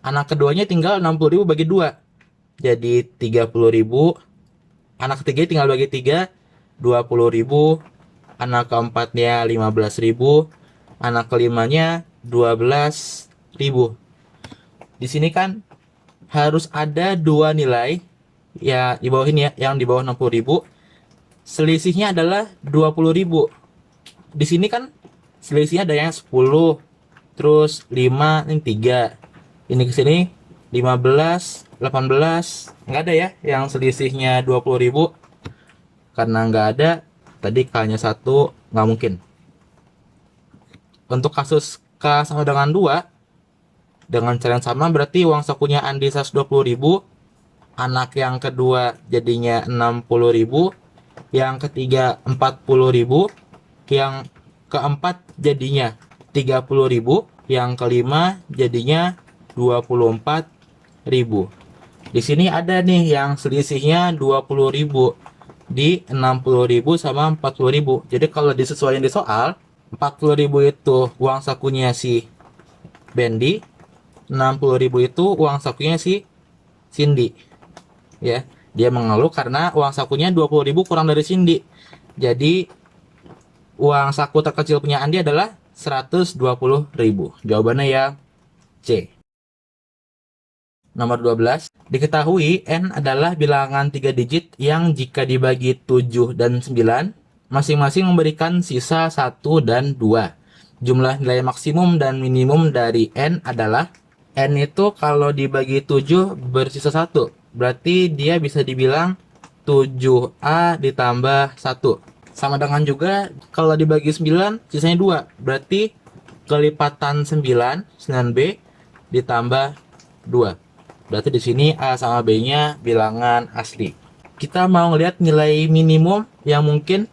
Anak keduanya tinggal 60.000 bagi 2. Jadi 30.000. Anak ketiga tinggal bagi 3, 20.000. Anak keempatnya 15.000. Anak kelimanya 12.000. Di sini kan harus ada 2 nilai ya di bawah ini ya, yang di bawah 60.000. Selisihnya adalah 20.000. Di sini kan selisihnya ada yang 10, terus 5, ini 3. Ini ke sini 15, 18. Nggak ada ya yang selisihnya 20.000. Karena nggak ada, tadi K-nya 1, nggak mungkin. Untuk kasus K sama dengan 2, dengan cara yang sama berarti uang sakunya Andi 120.000. Anak yang kedua jadinya 60.000. Yang ketiga 40.000. Yang keempat jadinya 30.000. Yang kelima jadinya 24.000. Di sini ada nih yang selisihnya 20.000 di 60.000 sama 40.000. Jadi kalau disesuaikan di soal, 40.000 itu uang sakunya si Bendi, 60.000 itu uang sakunya si Cindy. Ya, dia mengeluh karena uang sakunya 20.000 kurang dari Cindy. Jadi uang saku terkecil punya Andi adalah 120.000. Jawabannya ya C. Nomor 12. Diketahui N adalah bilangan 3 digit yang jika dibagi 7 dan 9 masing-masing memberikan sisa 1 dan 2. Jumlah nilai maksimum dan minimum dari N adalah, N itu kalau dibagi 7 bersisa 1. Berarti dia bisa dibilang 7A ditambah 1. Sama dengan juga kalau dibagi 9 sisanya 2. Berarti kelipatan 9, 9B ditambah 2. Berarti di sini A sama B-nya bilangan asli. Kita mau ngelihat nilai minimum yang mungkin,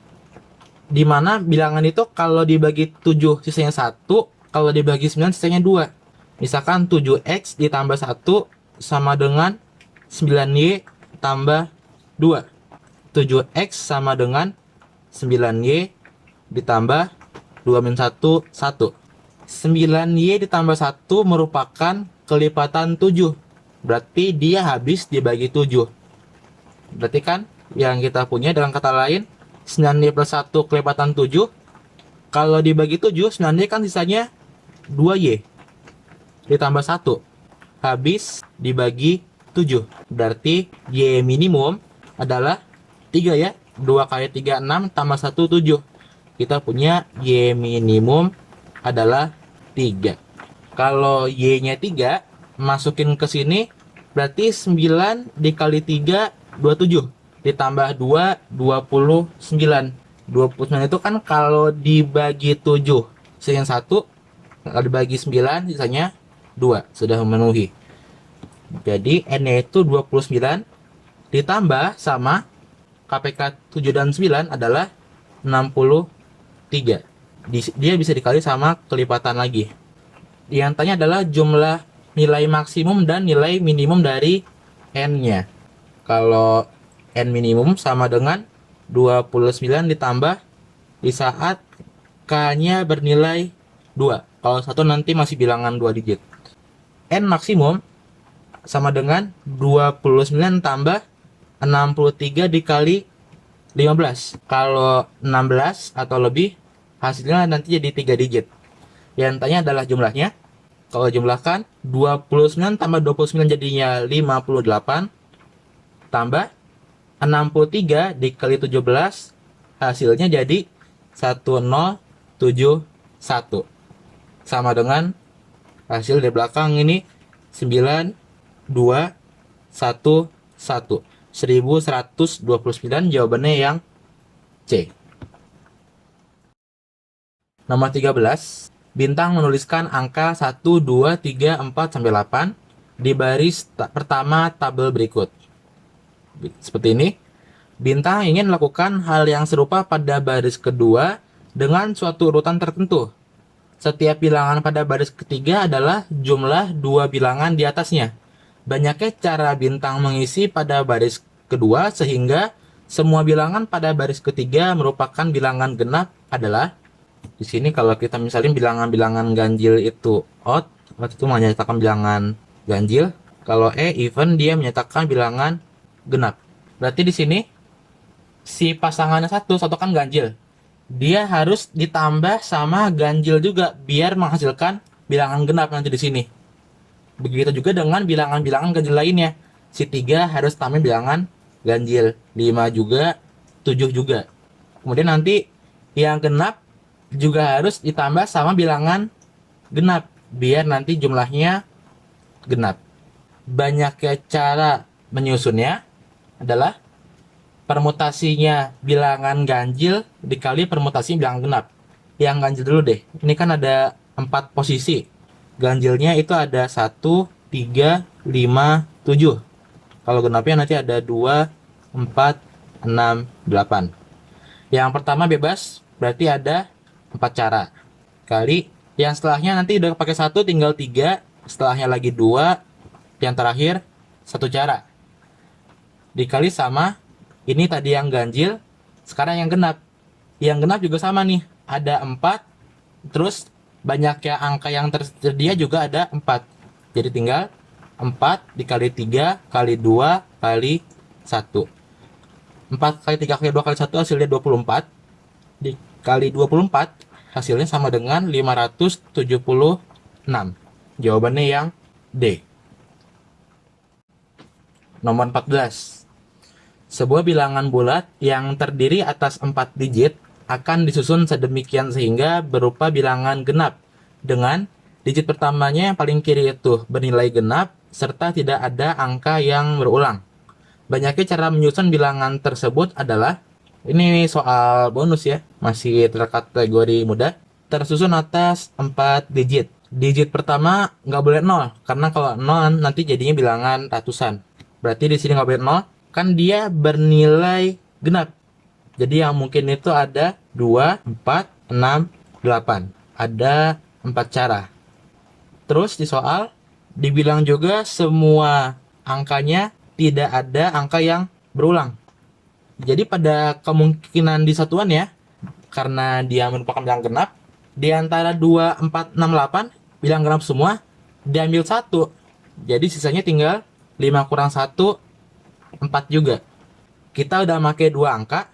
di mana bilangan itu kalau dibagi 7 sisanya 1, kalau dibagi 9 sisanya 2. Misalkan 7X ditambah 1 sama dengan 9Y tambah 2. 7X sama dengan 9Y ditambah 2 min 1, 1. 9Y ditambah 1 merupakan kelipatan 7. Berarti dia habis dibagi 7. Berarti kan yang kita punya dengan kata lain 9Y plus 1 kelipatan 7. Kalau dibagi 7, 9Y kan sisanya 2Y ditambah 1. Habis dibagi 7. Berarti Y minimum adalah 3 ya. 2 kali 3, 6 tambah 1, 7. Kita punya Y minimum adalah 3. Kalau Y-nya 3, masukin ke sini berarti 9 dikali 3 27 ditambah 2 29. 29 itu kan kalau dibagi 7 sisanya 1, kalau dibagi 9 sisanya 2, sudah memenuhi. Jadi N-nya itu 29 ditambah sama KPK 7 dan 9 adalah 63. Dia bisa dikali sama kelipatan lagi. Yang tanya adalah jumlah nilai maksimum dan nilai minimum dari N-nya. Kalau N minimum sama dengan 29 ditambah di saat K-nya bernilai 2. Kalau 1 nanti masih bilangan 2 digit. N maksimum sama dengan 29 tambah 63 dikali 15. Kalau 16 atau lebih, hasilnya nanti jadi 3 digit. Yang tanya adalah jumlahnya. Kalau jumlahkan 29 tambah 29 jadinya 58 tambah 63 dikali 17 hasilnya jadi 1071 sama dengan hasil di belakang ini 9211 1129 jawabannya yang C. Nomor 13, Bintang menuliskan angka 1, 2, 3, 4, sampai 8 di baris pertama tabel berikut. Seperti ini. Bintang ingin melakukan hal yang serupa pada baris kedua dengan suatu urutan tertentu. Setiap bilangan pada baris ketiga adalah jumlah dua bilangan di atasnya. Banyaknya cara Bintang mengisi pada baris kedua sehingga semua bilangan pada baris ketiga merupakan bilangan genap adalah. Di sini kalau kita misalnya bilangan-bilangan ganjil itu odd itu menyatakan bilangan ganjil. Kalau even dia menyatakan bilangan genap. Berarti di sini si pasangannya satu kan ganjil. Dia harus ditambah sama ganjil juga biar menghasilkan bilangan genap nanti di sini. Begitu juga dengan bilangan-bilangan ganjil lainnya. Si 3 harus tambah bilangan ganjil, 5 juga, 7 juga. Kemudian nanti yang genap juga harus ditambah sama bilangan genap biar nanti jumlahnya genap. Banyaknya cara menyusunnya adalah permutasinya bilangan ganjil dikali permutasi bilangan genap. Yang ganjil dulu deh. Ini kan ada 4 posisi. Ganjilnya itu ada 1, 3, 5, 7. Kalau genapnya nanti ada 2, 4, 6, 8. Yang pertama bebas, berarti ada 4 cara. Kali yang setelahnya nanti udah pakai 1 tinggal 3, setelahnya lagi 2, yang terakhir 1 cara. Dikali sama ini tadi yang ganjil, sekarang yang genap. Yang genap juga sama nih, ada 4, terus banyaknya angka yang tersedia juga ada 4. Jadi tinggal 4 dikali 3 kali 2 kali 1. 4 kali 3 kali 2 kali 1 hasilnya 24. Dikali 24 hasilnya sama dengan 576. Jawabannya yang D. Nomor 14. Sebuah bilangan bulat yang terdiri atas 4 digit akan disusun sedemikian sehingga berupa bilangan genap dengan digit pertamanya yang paling kiri itu bernilai genap serta tidak ada angka yang berulang. Banyaknya cara menyusun bilangan tersebut adalah, ini soal bonus ya, masih terkategori mudah. Tersusun atas 4 digit. Digit pertama nggak boleh 0, karena kalau 0 nanti jadinya bilangan ratusan. Berarti di sini nggak boleh 0, kan dia bernilai genap. Jadi yang mungkin itu ada 2, 4, 6, 8. Ada 4 cara. Terus di soal dibilang juga semua angkanya tidak ada angka yang berulang. Jadi pada kemungkinan di satuan ya, karena dia merupakan bilangan genap, di antara 2, 4, 6, 8 bilangan genap semua, diambil 1. Jadi sisanya tinggal 5 kurang 1, 4 juga. Kita udah pakai 2 angka,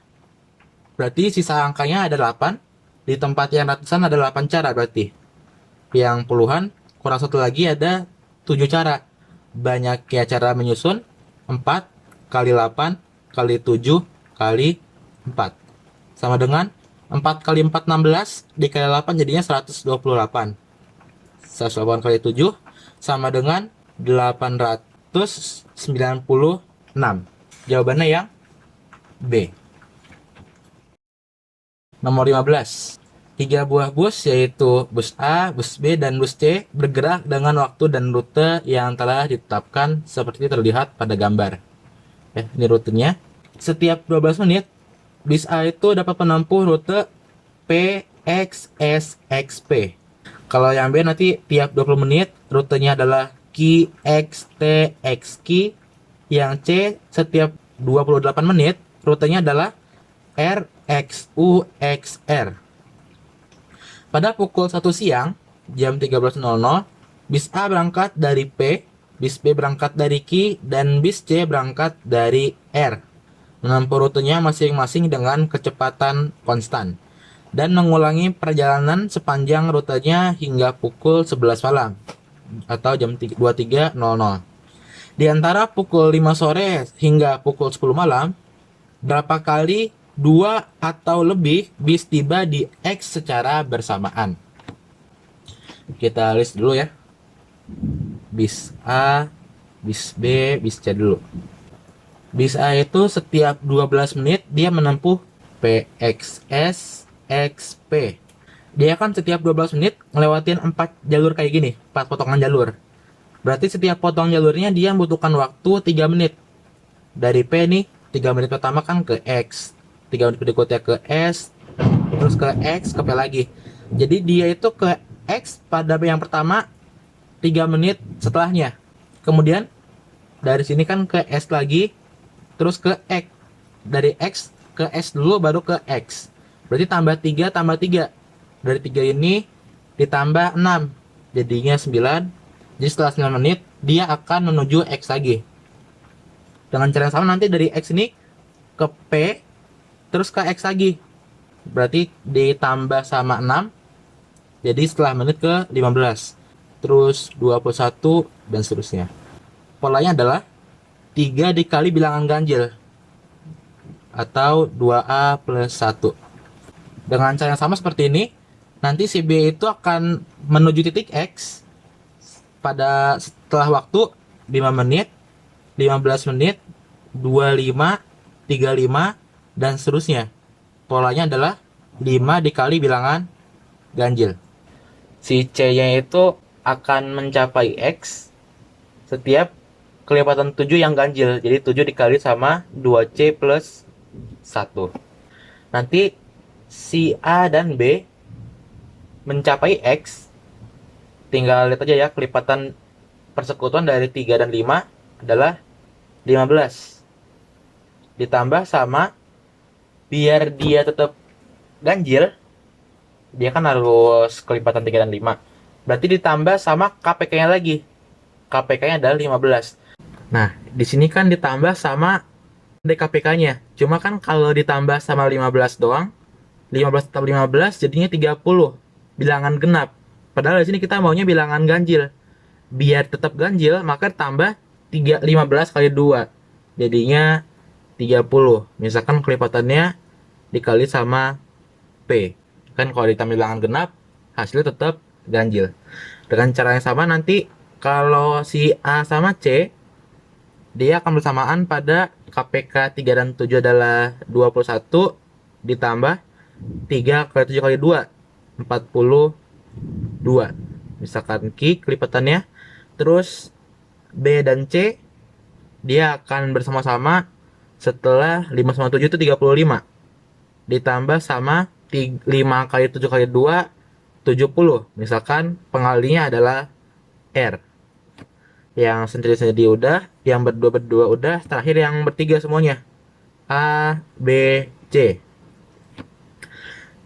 berarti sisa angkanya ada 8. Di tempat yang ratusan ada 8 cara berarti. Yang puluhan kurang 1 lagi ada 7 cara. Banyak ya cara menyusun, 4 kali 8 kali 7 kali 4. Sama dengan 4 kali 4 16 dikali 8 jadinya 128. 128 kali 7 sama dengan 896. Jawabannya yang B. Nomor 15. 3 buah bus yaitu bus A, bus B, dan bus C bergerak dengan waktu dan rute yang telah ditetapkan seperti terlihat pada gambar. Ini rutenya. Setiap 12 menit, bus A itu dapat menempuh rute P, X, S, X, P. Kalau yang B nanti tiap 20 menit, rutenya adalah Q, X, T, X, Q. Yang C setiap 28 menit, rutenya adalah R, X, U, X, R. Pada pukul 1 siang, jam 13.00, bis A berangkat dari P, bis B berangkat dari Q, dan bis C berangkat dari R. Menempuh rutenya masing-masing dengan kecepatan konstan. dan mengulangi perjalanan sepanjang rutenya hingga pukul 11 malam atau jam 23.00. Di antara pukul 5 sore hingga pukul 10 malam, berapa kali dua atau lebih bis tiba di X secara bersamaan? Kita list dulu ya. Bis A, bis B, bis C dulu. Bis A itu setiap 12 menit dia menempuh PXS XP. Dia kan setiap 12 menit ngelewatin 4 jalur kayak gini, 4 potongan jalur. Berarti setiap potong jalurnya dia membutuhkan waktu 3 menit. Dari P nih, 3 menit pertama kan ke X, 3 menit berikutnya ke S, terus ke X, ke P lagi. Jadi dia itu ke X pada yang pertama 3 menit setelahnya. Kemudian dari sini kan ke S lagi, terus ke X. Dari X ke S dulu baru ke X. Berarti tambah 3 tambah 3. Dari 3 ini ditambah 6. Jadinya 9. Jadi setelah 9 menit dia akan menuju X lagi. Dengan cara yang sama nanti dari X ini ke P terus ke X lagi. Berarti ditambah sama 6. Jadi setelah menit ke 15. Terus 21 dan seterusnya. Polanya adalah 3 dikali bilangan ganjil atau 2A plus 1. Dengan cara yang sama seperti ini, nanti si B itu akan menuju titik X pada setelah waktu 5 menit, 15 menit, 25, 35, dan seterusnya. Polanya adalah 5 dikali bilangan ganjil. Si C-nya itu akan mencapai X setiap kelipatan 7 yang ganjil. Jadi 7 dikali sama 2C plus 1. Nanti si A dan B mencapai X. Tinggal lihat aja ya, kelipatan persekutuan dari 3 dan 5 adalah 15. Ditambah sama, biar dia tetap ganjil, dia kan harus kelipatan 3 dan 5. Berarti ditambah sama KPK-nya lagi. KPK-nya adalah 15. Nah, di sini kan ditambah sama DKPK-nya. Cuma kan kalau ditambah sama 15 doang, 15 tambah 15 jadinya 30. Bilangan genap. Padahal di sini kita maunya bilangan ganjil. Biar tetap ganjil, maka tambah 15 kali 2. Jadinya 30. Misalkan kelipatannya dikali sama P. Kan kalau ditambah bilangan genap, hasilnya tetap ganjil. Dengan cara yang sama nanti kalau si A sama C, dia akan bersamaan pada KPK 3 dan 7 adalah 21 ditambah 3 kali 7 kali 2, 42. Misalkan Q kelipatannya. Terus B dan C dia akan bersama-sama setelah 5 sama 7 itu 35. Ditambah sama 5 kali 7 kali 2, 70. Misalkan pengalinya adalah R. Yang sendiri-sendiri udah, yang berdua-berdua udah, terakhir yang bertiga semuanya. A, B, C.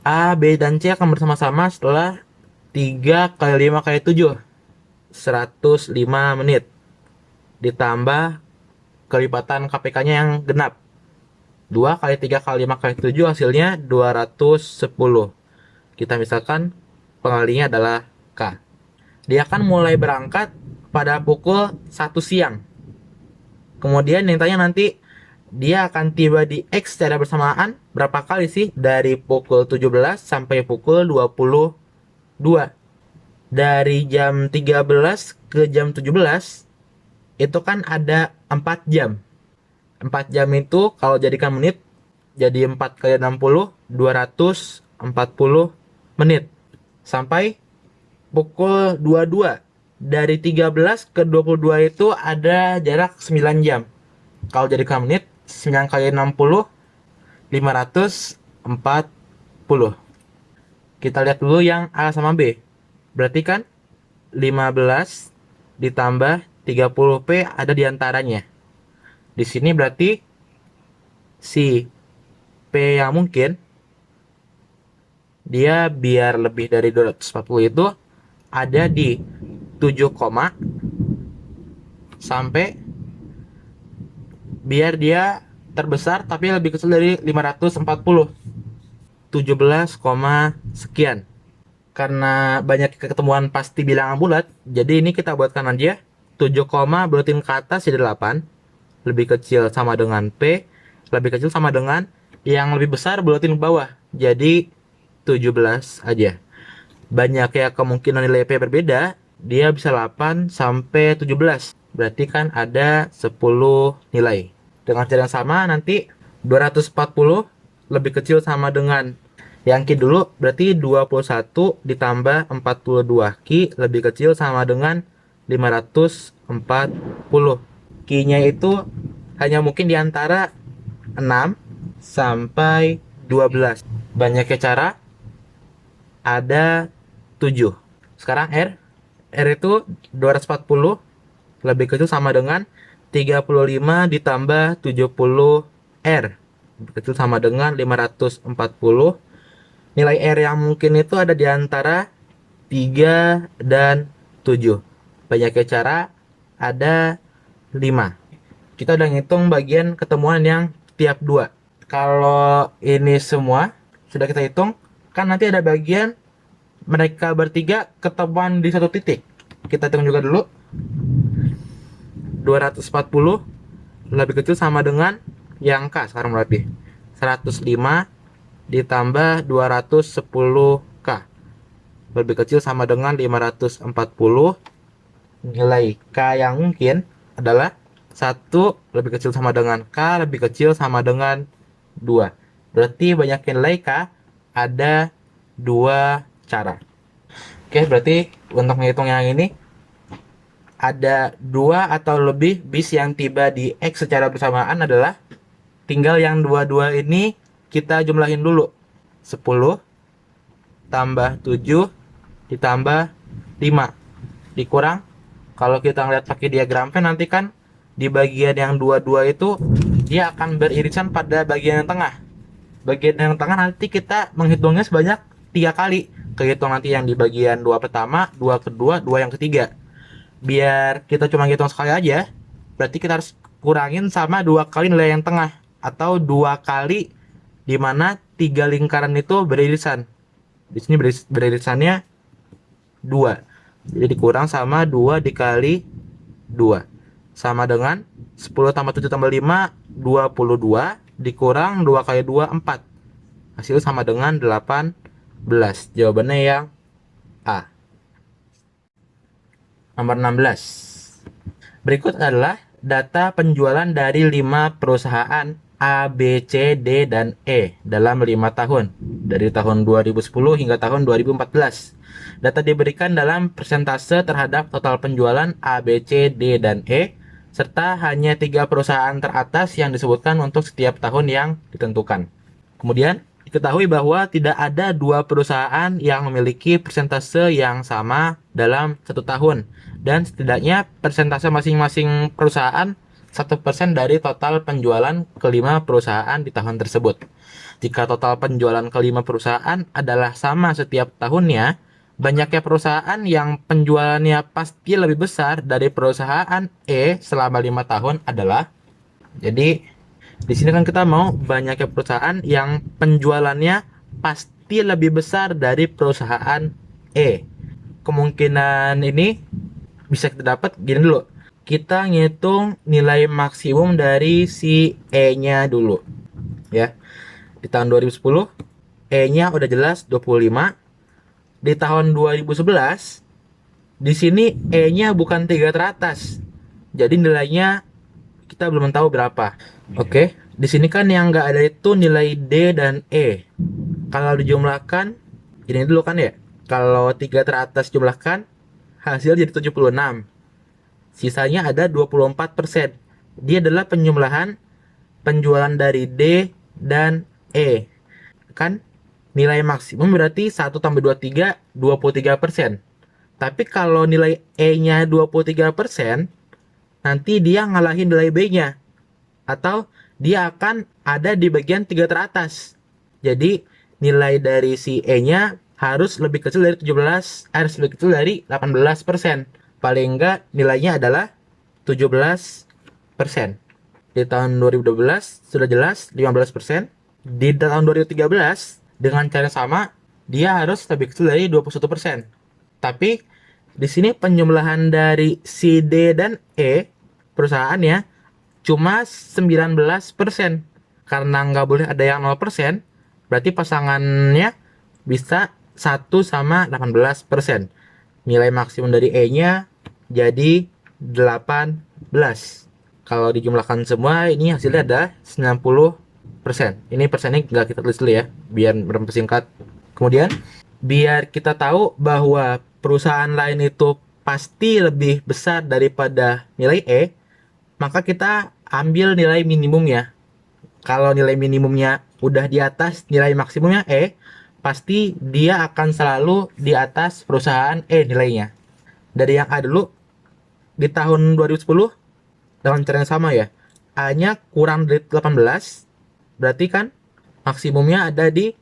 A, B, dan C akan bersama-sama setelah 3 kali 5 kali 7. 105 menit. Ditambah kelipatan KPK-nya yang genap. 2 kali 3 kali 5 kali 7 hasilnya 210. Kita misalkan pengalinya adalah K. Dia akan mulai berangkat pada pukul 1 siang. Kemudian yang tanya nanti dia akan tiba di X secara bersamaan berapa kali sih? Dari pukul 17 sampai pukul 22. Dari jam 13 ke jam 17 itu kan ada 4 jam. 4 jam itu kalau jadikan menit jadi 4 kali 60, 240 menit. Sampai pukul 22. Dari 13 ke 22 itu ada jarak 9 jam. Kalau jadikan menit, 9 kali 60, 540. Kita lihat dulu yang A sama B. Berarti kan 15 ditambah 30P ada di antaranya. Di sini berarti si P yang mungkin dia biar lebih dari 240 itu ada di 7, sampai biar dia terbesar tapi lebih kecil dari 540. 17, sekian. Karena banyak ketemuan pasti bilangan bulat, jadi ini kita buatkan aja 7, buletin ke atas jadi 8, lebih kecil sama dengan P, lebih kecil sama dengan yang lebih besar buletin ke bawah, jadi 17 aja. Banyak ya kemungkinan nilai P berbeda, dia bisa 8 sampai 17. Berarti kan ada 10 nilai. Dengan cara yang sama nanti 240 lebih kecil sama dengan yang Q dulu, berarti 21 ditambah 42. Q lebih kecil sama dengan 540. Q-nya itu hanya mungkin di antara 6 sampai 12. Banyaknya cara, ada 7. Sekarang R. R itu 240 lebih kecil sama dengan 35 ditambah 70 R. Lebih kecil sama dengan 540. Nilai R yang mungkin itu ada di antara 3 dan 7. Banyaknya cara, ada 5. Kita udah ngitung bagian ketemuan yang tiap 2. Kalau ini semua sudah kita hitung, kan nanti ada bagian mereka bertiga ketemuan di satu titik. Kita hitung juga dulu. 240 lebih kecil sama dengan yang K sekarang berarti 105 ditambah 210K lebih kecil sama dengan 540. Nilai K yang mungkin adalah 1 lebih kecil sama dengan K lebih kecil sama dengan 2. Berarti banyak nilai K ada 2 cara. Oke, berarti untuk menghitung yang ini ada 2 atau lebih bis yang tiba di X secara bersamaan adalah tinggal yang 22 ini kita jumlahin dulu. 10 tambah 7 ditambah 5 dikurang, kalau kita ngeliat pakai diagram Venn nanti kan di bagian yang 22 itu dia akan beririsan pada bagian yang tengah. Bagian yang tengah nanti kita menghitungnya sebanyak 3 kali. Kehitung nanti yang di bagian 2 pertama, 2 kedua, 2 yang ketiga. Biar kita cuma hitung sekali aja, berarti kita harus kurangin sama 2 kali nilai yang tengah, atau 2 kali dimana 3 lingkaran itu beririsan. Di sini beririsannya 2, jadi dikurang sama 2 dikali 2 sama dengan 10 tambah 7 tambah 5 22 dikurang 2 kali 2 4, hasil sama dengan 18. Jawabannya yang A. Nomor 16. Berikut adalah data penjualan dari 5 perusahaan A, B, C, D, dan E dalam 5 tahun, dari tahun 2010 hingga tahun 2014. Data diberikan dalam persentase terhadap total penjualan A, B, C, D, dan E, serta hanya 3 perusahaan teratas yang disebutkan untuk setiap tahun yang ditentukan. Kemudian, diketahui bahwa tidak ada 2 perusahaan yang memiliki persentase yang sama dalam 1 tahun, dan setidaknya persentase masing-masing perusahaan 1% dari total penjualan kelima perusahaan di tahun tersebut. Jika total penjualan kelima perusahaan adalah sama setiap tahunnya, banyaknya perusahaan yang penjualannya pasti lebih besar dari perusahaan E selama 5 tahun adalah, jadi di sini kan kita mau banyaknya perusahaan yang penjualannya pasti lebih besar dari perusahaan E. Kemungkinan ini bisa kita dapat gini dulu. Kita ngitung nilai maksimum dari si E-nya dulu. Ya. Di tahun 2010 E-nya udah jelas 25. Di tahun 2011 di sini E-nya bukan 3 teratas. Jadi nilainya kita belum tahu berapa. Oke, di sini kan yang nggak ada itu nilai D dan E. Kalau dijumlahkan, ini dulu kan ya. Kalau 3 teratas jumlahkan, hasil jadi 76. Sisanya ada 24%. Dia adalah penjumlahan penjualan dari D dan E. Kan nilai maksimum berarti 1 tambah 23, 23%. Tapi kalau nilai E-nya 23%, nanti dia ngalahin nilai B-nya. Atau dia akan ada di bagian 3 teratas. Jadi nilai dari si E-nya harus lebih kecil dari 17, harus lebih kecil dari 18%. Paling enggak nilainya adalah 17%. Di tahun 2012 sudah jelas 15%. Di tahun 2013 Dengan cara sama, dia harus lebih kecil dari 21%. Tapi di sini penjumlahan dari si D dan E perusahaannya cuma 19%. Karena nggak boleh ada yang 0%, berarti pasangannya bisa 1 sama 18%. Nilai maksimum dari E-nya jadi 18. Kalau dijumlahkan semua, ini hasilnya ada 90%. Ini persennya nggak kita tulis dulu ya, biar mempersingkat. Kemudian, biar kita tahu bahwa perusahaan lain itu pasti lebih besar daripada nilai E, maka kita ambil nilai minimumnya. Kalau nilai minimumnya udah di atas nilai maksimumnya E, pasti dia akan selalu di atas perusahaan E nilainya. Dari yang A dulu, di tahun 2010, dengan cara yang sama ya, A-nya kurang dari 18, berarti kan maksimumnya ada di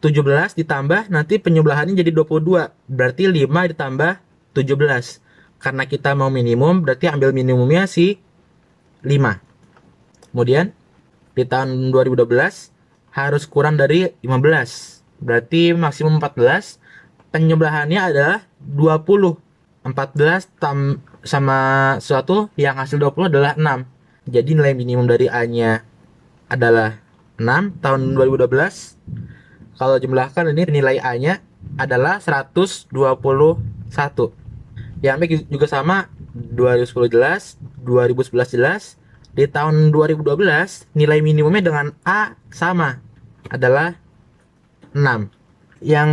17 ditambah, nanti penjumlahannya jadi 22, berarti 5 ditambah 17. Karena kita mau minimum, berarti ambil minimumnya si 5. Kemudian, di tahun 2012 harus kurang dari 15, berarti maksimum 14. Penjumlahannya adalah 20. 14 sama sesuatu yang hasil 20 adalah 6. Jadi nilai minimum dari A-nya adalah 6 tahun 2012. Kalau jumlahkan ini nilai A-nya adalah 121. Yang B juga sama, 2010 jelas, 2011 jelas. Di tahun 2012 nilai minimumnya dengan A sama, adalah 6. Yang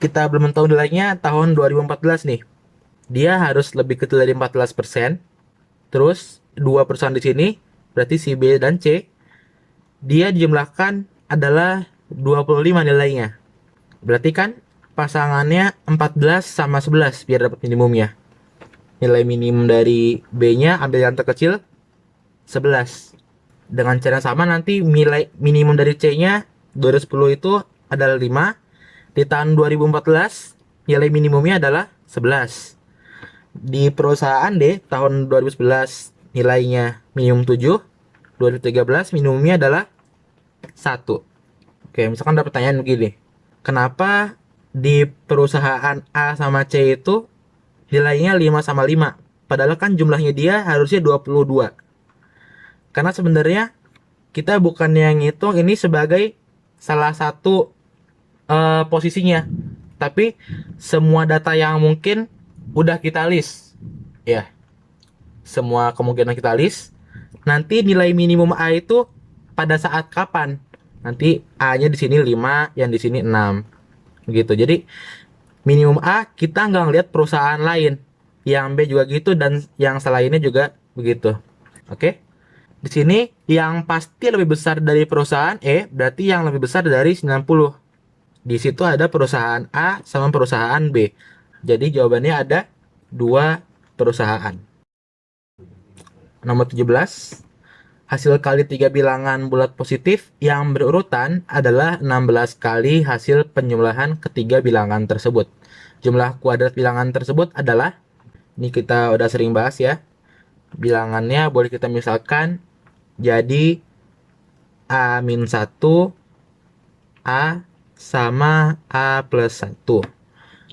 kita belum tahu nilainya tahun 2014 nih. Dia harus lebih kecil dari 14%. Terus dua perusahaan di sini, berarti si B dan C, dia dijumlahkan adalah 25 nilainya. Berarti kan pasangannya 14 sama 11 biar dapat minimumnya. Nilai minimum dari B-nya ambil yang terkecil, 11. Dengan cara sama nanti nilai minimum dari C-nya 2010 itu adalah 5. Di tahun 2014 nilai minimumnya adalah 11. Di perusahaan D tahun 2011 nilainya minimum 7, 2013 minimumnya adalah 1. Oke, misalkan ada pertanyaan begini. Kenapa di perusahaan A sama C itu nilainya 5 sama 5? Padahal kan jumlahnya dia harusnya 22. Karena sebenarnya kita bukan yang ngitung ini sebagai salah satu posisinya, tapi semua data yang mungkin udah kita list ya, semua kemungkinan kita list. Nanti nilai minimum A itu pada saat kapan, nanti A-nya di sini 5, yang di sini 6 gitu. Jadi minimum A kita nggak ngeliat perusahaan lain, yang B juga gitu, dan yang selainnya juga begitu. Oke, di sini yang pasti lebih besar dari perusahaan E, berarti yang lebih besar dari 90. Di situ ada perusahaan A sama perusahaan B. Jadi jawabannya ada 2 perusahaan. Nomor 17. Hasil kali 3 bilangan bulat positif yang berurutan adalah 16 kali hasil penjumlahan ketiga bilangan tersebut. Jumlah kuadrat bilangan tersebut adalah, ini kita udah sering bahas ya, bilangannya boleh kita misalkan jadi A-1, A sama A plus 1.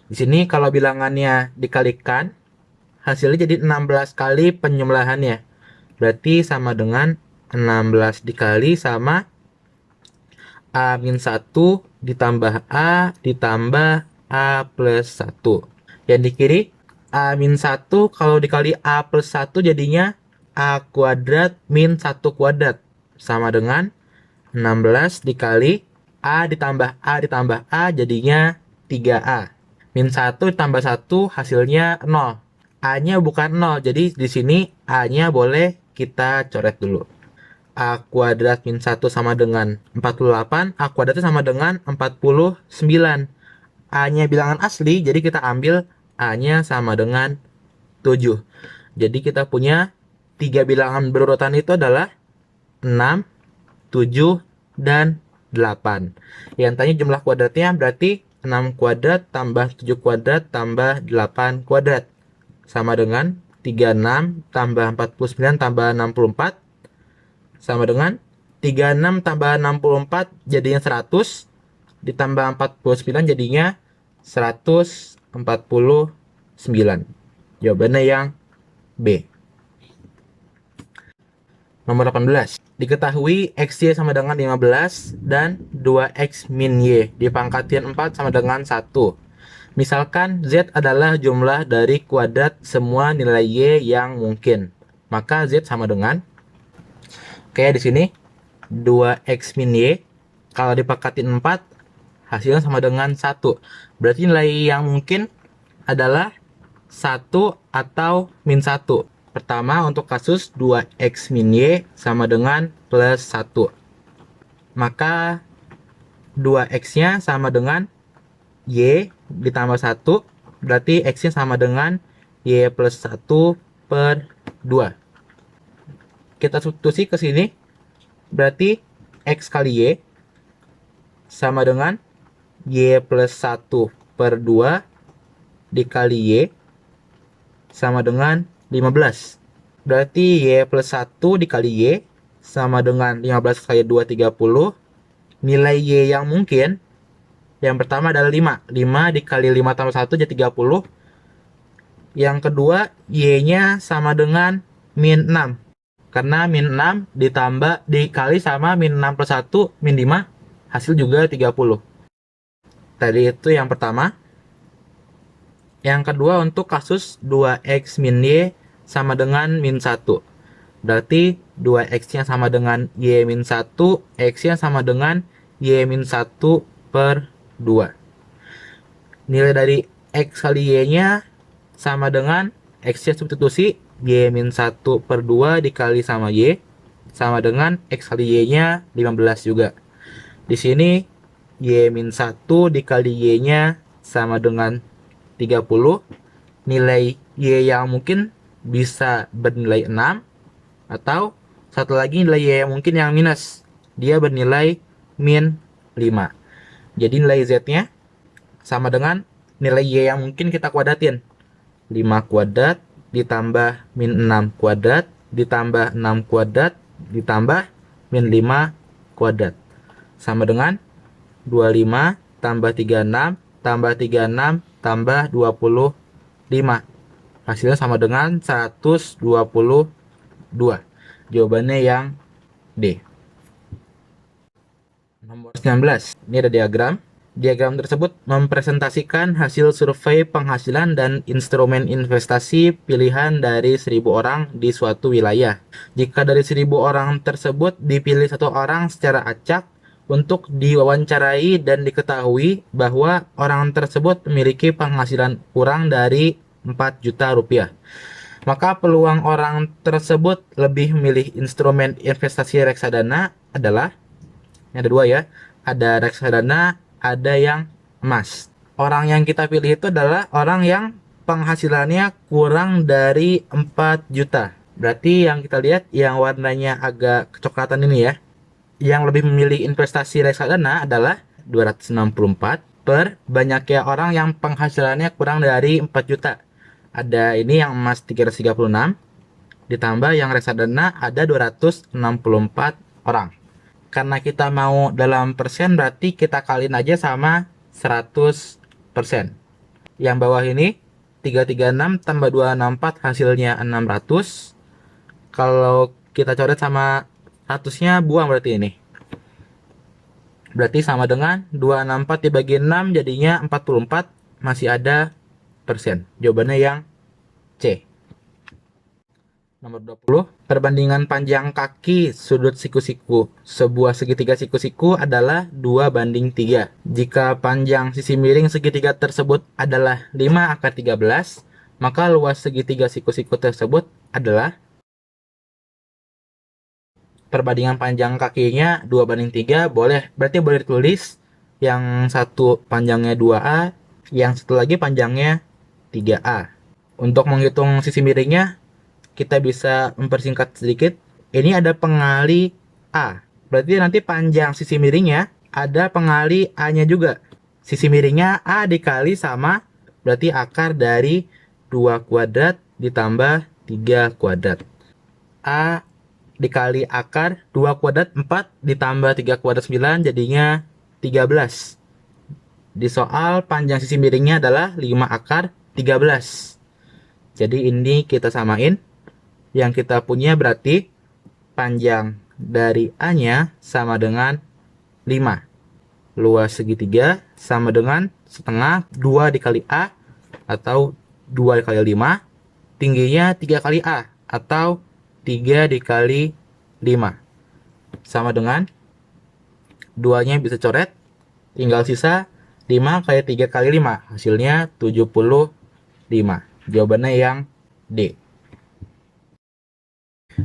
Di sini kalau bilangannya dikalikan, hasilnya jadi 16 kali penjumlahannya. Berarti sama dengan 16 dikali sama A-1 ditambah A ditambah A plus 1. Yang di kiri, A-1 kalau dikali A plus 1 jadinya A kuadrat min 1 kuadrat. Sama dengan 16 dikali A ditambah A jadinya 3A. Min 1 ditambah 1 hasilnya 0. A-nya bukan 0, jadi di sini A-nya boleh kita coret dulu. A kuadrat min 1 sama dengan 48, A kuadratnya sama dengan 49. A-nya bilangan asli, jadi kita ambil A-nya sama dengan 7. Jadi kita punya 3 bilangan berurutan itu adalah 6, 7, dan 8. Yang tanya jumlah kuadratnya berarti 6 kuadrat tambah 7 kuadrat tambah 8 kuadrat. Sama dengan 36 tambah 49 tambah 64. Sama dengan 36 tambah 64 jadinya 100. ditambah 49 jadinya 149. Jawabannya yang B. Nomor 18. Diketahui XY sama dengan 15 dan 2X min Y dipangkatin 4 sama dengan 1. Misalkan Z adalah jumlah dari kuadrat semua nilai Y yang mungkin. Maka Z sama dengan, kayak di sini 2X min Y kalau dipangkatin 4 hasilnya sama dengan 1. Berarti nilai yang mungkin adalah 1 atau min 1. Pertama, untuk kasus 2X min Y sama dengan plus 1. Maka 2X-nya sama dengan Y ditambah 1. Berarti X-nya sama dengan Y plus 1 per 2. Kita substitusi ke sini. Berarti X kali Y sama dengan Y plus 1 per 2 dikali Y sama dengan 15. Berarti Y plus 1 dikali Y sama dengan 15 kali 2, 30. Nilai Y yang mungkin, yang pertama adalah 5. 5 dikali 5 tambah 1 jadi 30. Yang kedua, Y-nya sama dengan min 6. Karena min 6 ditambah dikali sama min 6 plus 1, min 5, hasil juga 30. Tadi itu yang pertama. Yang kedua, untuk kasus 2X min Y sama dengan min 1. Berarti 2X-nya sama dengan Y min 1, X-nya sama dengan Y min 1 per 2. Nilai dari X kali Y-nya sama dengan X-nya substitusi, Y min 1 per 2 dikali sama Y, sama dengan X kali Y-nya 15 juga. Di sini Y min 1 dikali Y-nya sama dengan 30. Nilai Y yang mungkin bisa bernilai 6, atau satu lagi nilai Y yang mungkin yang minus, dia bernilai min 5. Jadi nilai Z-nya sama dengan nilai Y yang mungkin kita kuadratin. 5 kuadrat ditambah min 6 kuadrat ditambah 6 kuadrat ditambah min 5 kuadrat sama dengan 25 tambah 36 tambah 36 tambah 25. Hasilnya sama dengan 122. Jawabannya yang D. Nomor 19. Ini ada diagram. Diagram tersebut mempresentasikan hasil survei penghasilan dan instrumen investasi pilihan dari 1.000 orang di suatu wilayah. Jika dari 1.000 orang tersebut dipilih 1 orang secara acak untuk diwawancarai dan diketahui bahwa orang tersebut memiliki penghasilan kurang dari 4 juta rupiah, maka peluang orang tersebut lebih memilih instrumen investasi reksadana adalah, ada 2 ya, ada reksadana, ada yang emas. Orang yang kita pilih itu adalah orang yang penghasilannya kurang dari 4 juta. Berarti yang kita lihat yang warnanya agak kecoklatan ini ya. Yang lebih memilih investasi reksadana adalah 264 per banyaknya orang yang penghasilannya kurang dari 4 juta. Ada ini yang emas 336, ditambah yang reksadana ada 264 orang. Karena kita mau dalam persen, berarti kita kaliin aja sama 100%. Yang bawah ini 336 tambah 264 hasilnya 600. Kalau kita coret sama 100-nya buang berarti ini. Berarti sama dengan 264 dibagi 6 jadinya 44, masih ada persen. Jawabannya yang C. Nomor 20, perbandingan panjang kaki sudut siku-siku sebuah segitiga siku-siku adalah 2:3. Jika panjang sisi miring segitiga tersebut adalah 5/13, maka luas segitiga siku-siku tersebut adalah, perbandingan panjang kakinya 2:3, berarti boleh ditulis yang satu panjangnya 2A, yang satu lagi panjangnya 3A. Untuk menghitung sisi miringnya, kita bisa mempersingkat sedikit. Ini ada pengali A. Berarti nanti panjang sisi miringnya ada pengali A-nya juga. Sisi miringnya A dikali sama, berarti akar dari 2 kuadrat ditambah 3 kuadrat. A dikali akar 2 kuadrat 4 ditambah 3 kuadrat 9 jadinya 13. Di soal panjang sisi miringnya adalah 5 akar 13. Jadi ini kita samain. Yang kita punya berarti panjang dari A-nya sama dengan 5. Luas segitiga sama dengan setengah 2 dikali A atau 2 dikali 5. Tingginya 3 kali A atau 3 dikali 5. Sama dengan 2-nya bisa coret. Tinggal sisa 5 kali 3 kali 5. Hasilnya 75. Jawabannya yang D.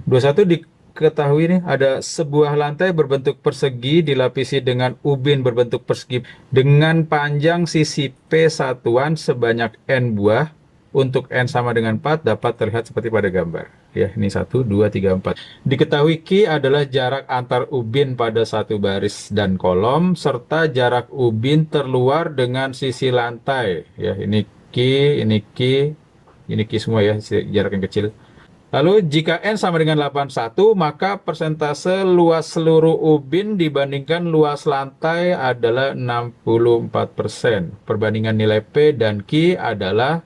21 diketahui nih, ada sebuah lantai berbentuk persegi dilapisi dengan ubin berbentuk persegi dengan panjang sisi P satuan sebanyak N buah. Untuk N sama dengan 4 dapat terlihat seperti pada gambar. Ya, ini 1, 2, 3, 4. Diketahui Q adalah jarak antar ubin pada satu baris dan kolom, serta jarak ubin terluar dengan sisi lantai. Ya, ini Q, ini Q, ini Q semua ya, jarak yang kecil. Lalu jika N sama dengan 81, maka persentase luas seluruh ubin dibandingkan luas lantai adalah 64%. Perbandingan nilai P dan Q adalah,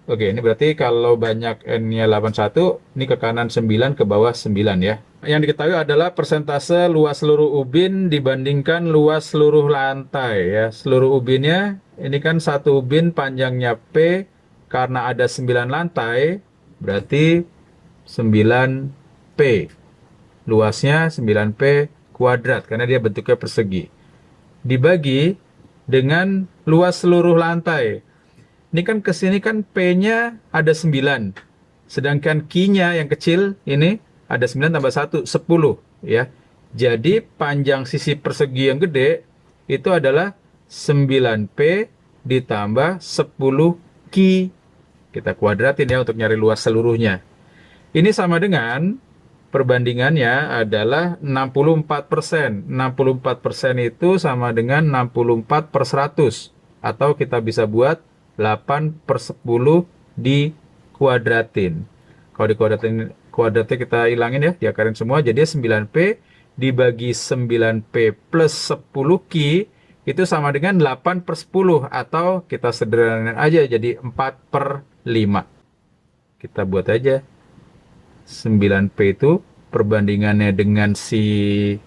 oke, ini berarti kalau banyak N-nya 81, ini ke kanan 9, ke bawah 9 ya. Yang diketahui adalah persentase luas seluruh ubin dibandingkan luas seluruh lantai ya. Seluruh ubinnya, ini kan satu ubin panjangnya P, karena ada 9 lantai, berarti 9P. Luasnya 9P kuadrat, karena dia bentuknya persegi. Dibagi dengan luas seluruh lantai. Ini kan kesini kan P-nya ada 9. Sedangkan Q-nya yang kecil ini ada 9 tambah 1, 10. Ya. Jadi panjang sisi persegi yang gede itu adalah 9P ditambah 10Q. Kita kuadratin ya untuk nyari luas seluruhnya. Ini sama dengan perbandingannya adalah 64%. 64% itu sama dengan 64/100. Atau kita bisa buat 8/10 dikuadratin. Kalau kuadratnya kita hilangin ya, diakarin semua. Jadi 9P dibagi 9P plus 10Q itu sama dengan 8/10. Atau kita sederhanakan aja jadi 4/5. Kita buat aja. 9P itu perbandingannya dengan si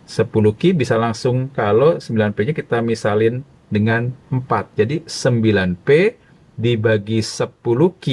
10Q bisa langsung, kalau 9P-nya kita misalin dengan 4. Jadi 9P dibagi 10Q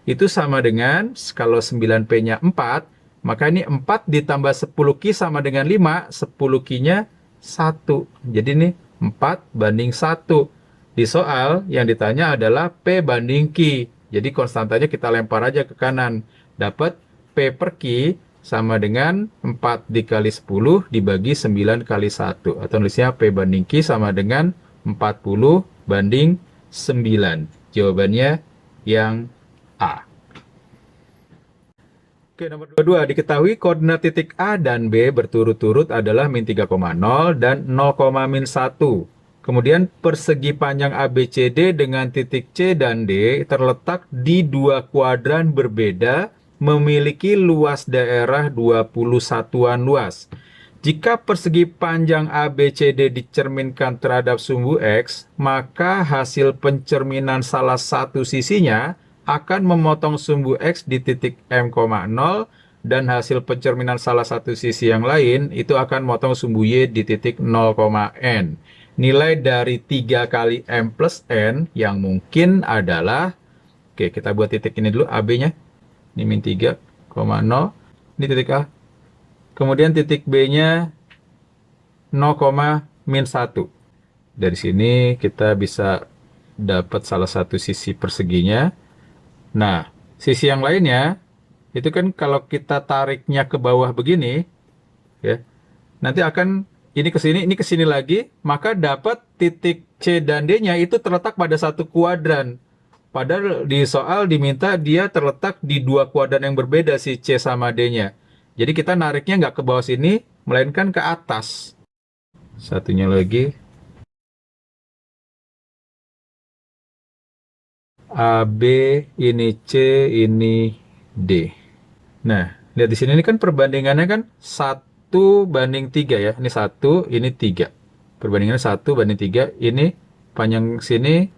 itu sama dengan, kalau 9P-nya 4, maka ini 4 ditambah 10Q sama dengan 5, 10Q-nya 1. Jadi ini 4 banding 1. Di soal yang ditanya adalah P banding Q. Jadi konstantanya kita lempar aja ke kanan. Dapat P per Q sama dengan 4 dikali 10 dibagi 9 kali 1. Atau nulisnya P banding Q sama dengan 40 banding 9. Jawabannya yang A. Oke, nomor 22. Diketahui koordinat titik A dan B berturut-turut adalah min 3,0 dan 0,-1. Kemudian persegi panjang ABCD dengan titik C dan D terletak di dua kuadran berbeda, memiliki luas daerah 20 satuan luas. Jika persegi panjang ABCD dicerminkan terhadap sumbu X, maka hasil pencerminan salah satu sisinya akan memotong sumbu X di titik M,0 dan hasil pencerminan salah satu sisi yang lain itu akan memotong sumbu Y di titik 0,N. Nilai dari 3 kali M plus N yang mungkin adalah, oke kita buat titik ini dulu, AB-nya. Ini min 3,0. Ini titik A. Kemudian titik B-nya 0,-1. Dari sini kita bisa dapat salah satu sisi perseginya. Nah, sisi yang lainnya, itu kan kalau kita tariknya ke bawah begini, ya, nanti akan ini ke sini lagi, maka dapat titik C dan D-nya itu terletak pada satu kuadran. Padahal di soal diminta dia terletak di dua kuadran yang berbeda, si C sama D-nya. Jadi kita nariknya nggak ke bawah sini, melainkan ke atas. Satunya lagi. AB, ini C, ini D. Nah, lihat di sini ini kan perbandingannya kan 1 banding 3 ya. Ini 1, ini 3. Perbandingannya 1:3. Ini panjang sini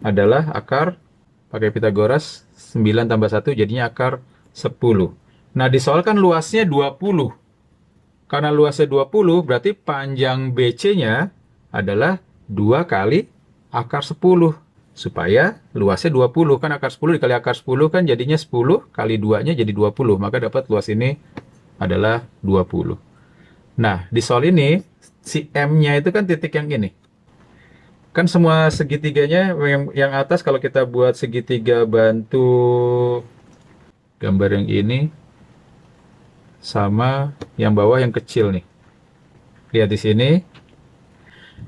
adalah akar, pakai Pitagoras, 9 tambah 1 jadinya akar 10. Nah, di soal kan luasnya 20. Karena luasnya 20, berarti panjang BC-nya adalah 2 kali akar 10. Supaya luasnya 20. Kan akar 10 dikali akar 10 kan jadinya 10 kali 2-nya jadi 20. Maka dapat luas ini adalah 20. Nah, di soal ini, si M-nya itu kan titik yang ini. Kan semua segitiganya, yang atas kalau kita buat segitiga bantu gambar yang ini, sama yang bawah yang kecil nih. Lihat di sini,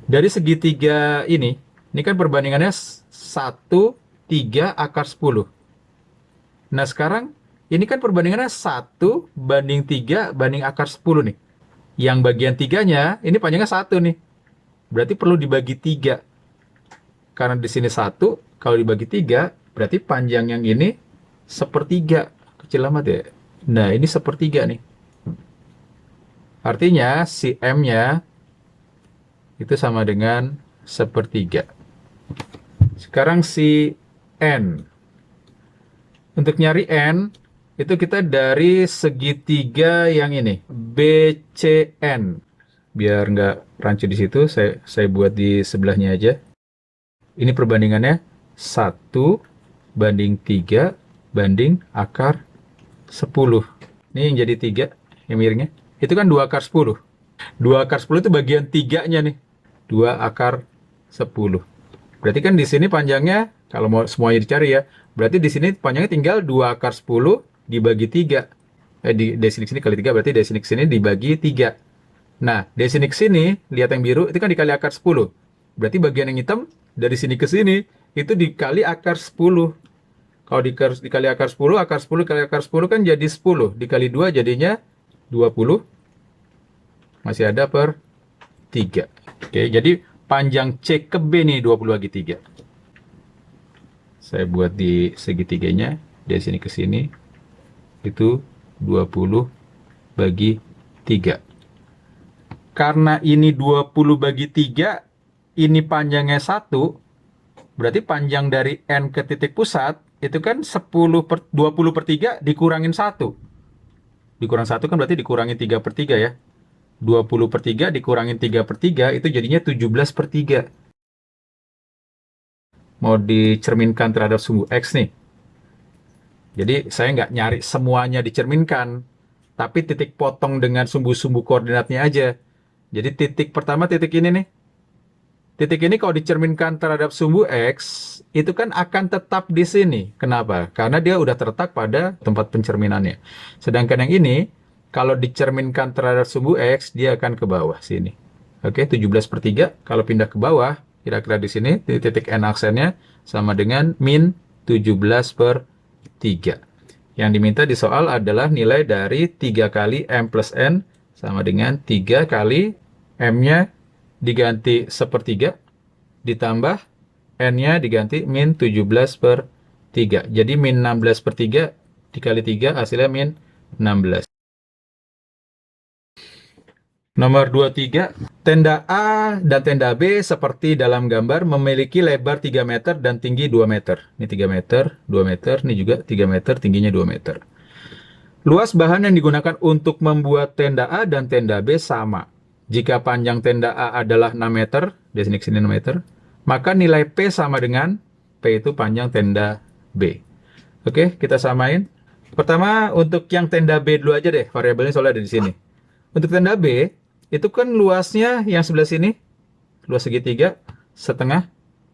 dari segitiga ini kan perbandingannya 1, 3 akar 10. Nah, sekarang ini kan perbandingannya 1 banding 3 banding akar 10 nih. Yang bagian 3-nya, ini panjangnya 1 nih. Berarti perlu dibagi 3. Karena di sini 1, kalau dibagi 3, berarti panjang yang ini sepertiga. Kecil amat ya. Nah, ini sepertiga nih. Artinya, si M-nya itu sama dengan sepertiga. Sekarang si N. Untuk nyari N, itu kita dari segitiga yang ini, BCN. Biar nggak rancu di situ, saya buat di sebelahnya aja. Ini perbandingannya 1 banding 3 banding akar 10. Ini yang jadi 3, yang miringnya. Itu kan 2 akar 10. 2 akar 10 itu bagian 3-nya nih. 2 akar 10. Berarti kan di sini panjangnya, kalau mau semuanya dicari ya, berarti di sini panjangnya tinggal 2 akar 10 dibagi 3. Dari sini ke sini kali 3, berarti dari sini ke sini dibagi 3. Nah, dari sini ke sini, lihat yang biru, itu kan dikali akar 10. Berarti bagian yang hitam, dari sini ke sini, itu dikali akar 10. Kalau dikali akar 10 dikali akar 10 kan jadi 10. Dikali 2 jadinya 20. Masih ada per 3. Oke, jadi panjang C ke B nih 20 bagi 3. Saya buat di segitiganya, dari sini ke sini, itu 20 bagi 3. Karena ini 20 bagi 3, ini panjangnya 1, berarti panjang dari N ke titik pusat, itu kan 20 per 3 dikurangin 1. Dikurang 1 kan berarti dikurangin 3 per 3 ya. 20 per 3 dikurangin 3 per 3, itu jadinya 17 per 3. Mau dicerminkan terhadap sumbu X nih. Jadi saya nggak nyari semuanya dicerminkan, tapi titik potong dengan sumbu-sumbu koordinatnya aja. Jadi titik pertama, titik ini nih. Titik ini kalau dicerminkan terhadap sumbu X, itu kan akan tetap di sini. Kenapa? Karena dia udah terletak pada tempat pencerminannya. Sedangkan yang ini, kalau dicerminkan terhadap sumbu X, dia akan ke bawah sini. Oke, 17 per 3. Kalau pindah ke bawah, kira-kira di sini, titik N aksennya sama dengan min 17 per 3. Yang diminta di soal adalah nilai dari 3 kali M plus N sama dengan 3 kali M-nya diganti sepertiga, ditambah N-nya diganti min 17 per 3. Jadi min 16 per 3 dikali 3 hasilnya min 16. Nomor 23, tenda A dan tenda B seperti dalam gambar memiliki lebar 3 meter dan tinggi 2 meter. Ini 3 meter, 2 meter, ini juga 3 meter, tingginya 2 meter. Luas bahan yang digunakan untuk membuat tenda A dan tenda B sama. Jika panjang tenda A adalah 6 meter, dari sini ke sini 6 meter, maka nilai P sama dengan P itu panjang tenda B. Oke, kita samain. Pertama, untuk yang tenda B dulu aja deh, variabelnya soalnya ada di sini. Untuk tenda B, itu kan luasnya yang sebelah sini, luas segitiga, setengah,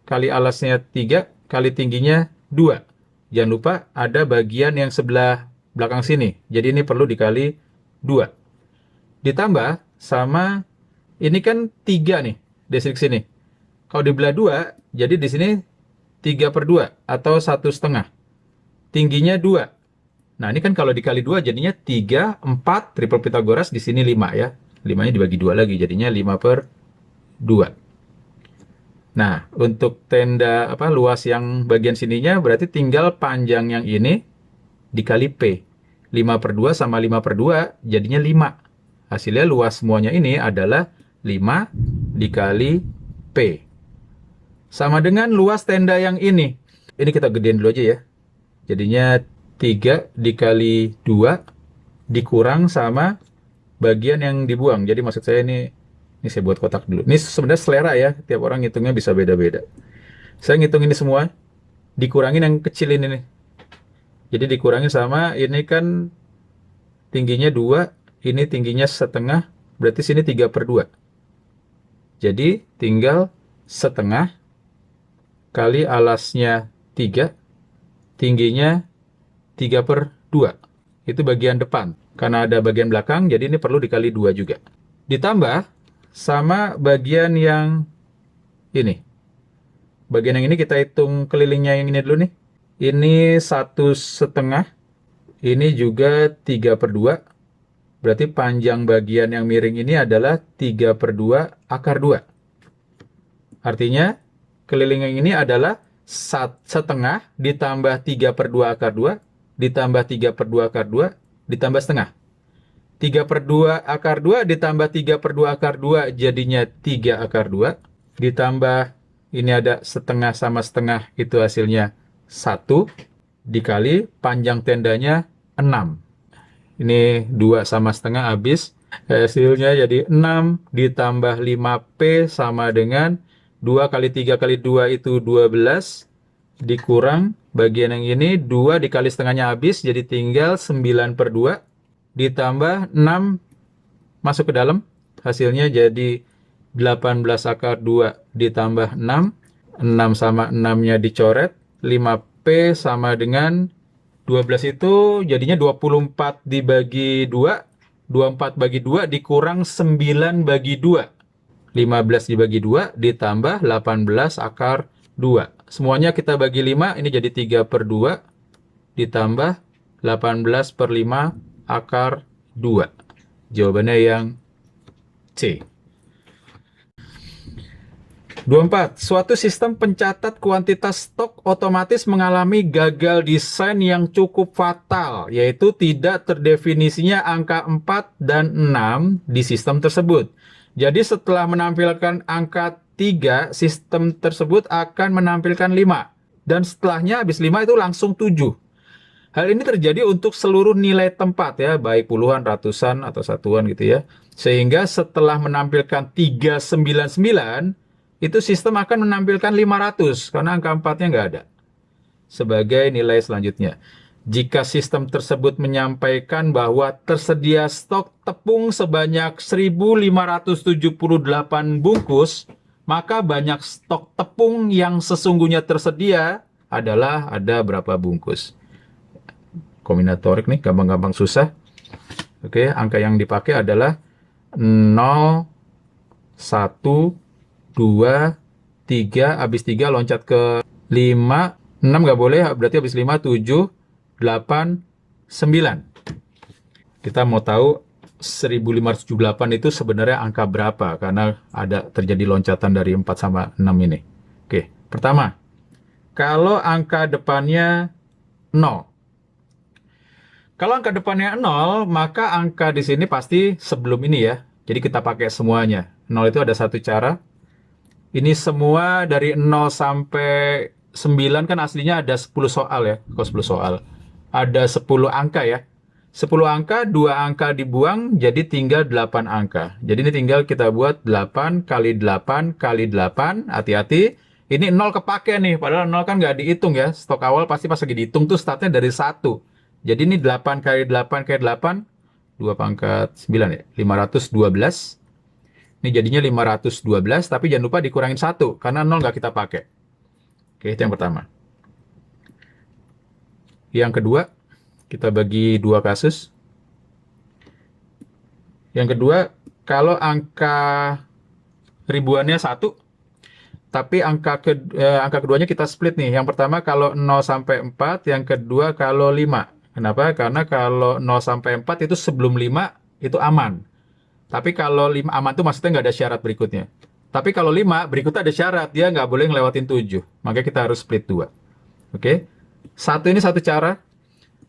kali alasnya 3, kali tingginya 2. Jangan lupa ada bagian yang sebelah belakang sini, jadi ini perlu dikali 2. Ditambah sama, ini kan 3 nih, dari sini ke sini. Kalau dibelah 2, jadi di sini 3 per 2, atau 1,5. Tingginya 2. Nah, ini kan kalau dikali 2 jadinya 3, 4, triple Pitagoras, di sini 5 ya. 5-nya dibagi 2 lagi, jadinya 5 per 2. Nah, untuk tenda luas yang bagian sininya berarti tinggal panjang yang ini dikali P. 5 per 2 sama 5 per 2 jadinya 5. Hasilnya luas semuanya ini adalah 5 dikali P. Sama dengan luas tenda yang ini. Ini kita gedein dulu aja ya. Jadinya 3 dikali 2 dikurang sama bagian yang dibuang. Jadi maksud saya ini saya buat kotak dulu. Ini sebenarnya selera ya. Tiap orang ngitungnya bisa beda-beda. Saya ngitung ini semua. Dikurangin yang kecil ini nih. Jadi dikurangin sama ini kan tingginya 2. Ini tingginya setengah. Berarti sini 3/2. Jadi tinggal setengah kali alasnya 3, tingginya 3/2. Itu bagian depan. Karena ada bagian belakang, jadi ini perlu dikali 2 juga. Ditambah sama bagian yang ini. Bagian yang ini kita hitung kelilingnya yang ini dulu nih. Ini 1,5. Ini juga 3/2. Berarti panjang bagian yang miring ini adalah 3/2 akar 2. Artinya keliling yang ini adalah setengah ditambah 3/2 akar 2 ditambah 3/2 akar 2 ditambah setengah. 3/2 akar 2 ditambah 3/2 akar 2 jadinya 3 akar 2. Ditambah ini ada setengah sama setengah, itu hasilnya 1 dikali panjang tendanya 6. Ini 2 sama setengah habis. Hasilnya jadi 6 ditambah 5P sama dengan 2 kali 3 kali 2 itu 12. Dikurang bagian yang ini 2 dikali setengahnya habis. Jadi tinggal 9/2. Ditambah 6 masuk ke dalam. Hasilnya jadi 18 akar 2 ditambah 6. 6 sama 6-nya dicoret. 5P sama dengan 12 itu jadinya 24 dibagi 2. 24 bagi 2 dikurang 9 bagi 2. 15 dibagi 2 ditambah 18 akar 2. Semuanya kita bagi 5, ini jadi 3/2 ditambah 18/5 akar 2. Jawabannya yang C. 24. Suatu sistem pencatat kuantitas stok otomatis mengalami gagal desain yang cukup fatal, yaitu tidak terdefinisinya angka 4 dan 6 di sistem tersebut. Jadi setelah menampilkan angka 3, sistem tersebut akan menampilkan 5. Dan setelahnya habis 5 itu langsung 7. Hal ini terjadi untuk seluruh nilai tempat ya, baik puluhan, ratusan, atau satuan gitu ya. Sehingga setelah menampilkan 399, itu sistem akan menampilkan 500 karena angka 4-nya nggak ada. Sebagai nilai selanjutnya. Jika sistem tersebut menyampaikan bahwa tersedia stok tepung sebanyak 1.578 bungkus, maka banyak stok tepung yang sesungguhnya tersedia adalah ada berapa bungkus. Kombinatorik nih, gampang-gampang susah. Oke, angka yang dipakai adalah 0, 1, 2, 3, habis 3 loncat ke 5, 6 nggak boleh, berarti habis 5, 7, 8, 9. Kita mau tahu 1578 itu sebenarnya angka berapa, karena ada terjadi loncatan dari 4 sama 6 ini. Oke, pertama, kalau angka depannya 0. Kalau angka depannya 0, maka angka di sini pasti sebelum ini ya. Jadi kita pakai semuanya. 0 itu ada satu cara. Ini semua dari 0 sampai 9 kan aslinya ada 10 soal ya. Kalau 10 soal. Ada 10 angka ya. 10 angka, 2 angka dibuang, jadi tinggal 8 angka. Jadi ini tinggal kita buat 8 kali 8 kali 8. Hati-hati. Ini 0 kepake nih. Padahal 0 kan nggak dihitung ya. Stok awal pasti pas lagi dihitung tuh startnya dari 1. Jadi ini 8 kali 8 kali 8. 2 pangkat 9 ya. 512. Ini jadinya 512, tapi jangan lupa dikurangin 1, karena 0 nggak kita pakai. Oke, itu yang pertama. Yang kedua, kita bagi 2 kasus. Yang kedua, kalau angka ribuannya 1, tapi angka keduanya kita split nih. Yang pertama kalau 0 sampai 4, yang kedua kalau 5. Kenapa? Karena kalau 0 sampai 4 itu sebelum 5 itu aman. Tapi kalau 5 aman itu maksudnya nggak ada syarat berikutnya. Tapi kalau 5 berikutnya ada syarat, dia nggak boleh ngelewatin 7. Makanya kita harus split 2. Oke? Ini satu cara.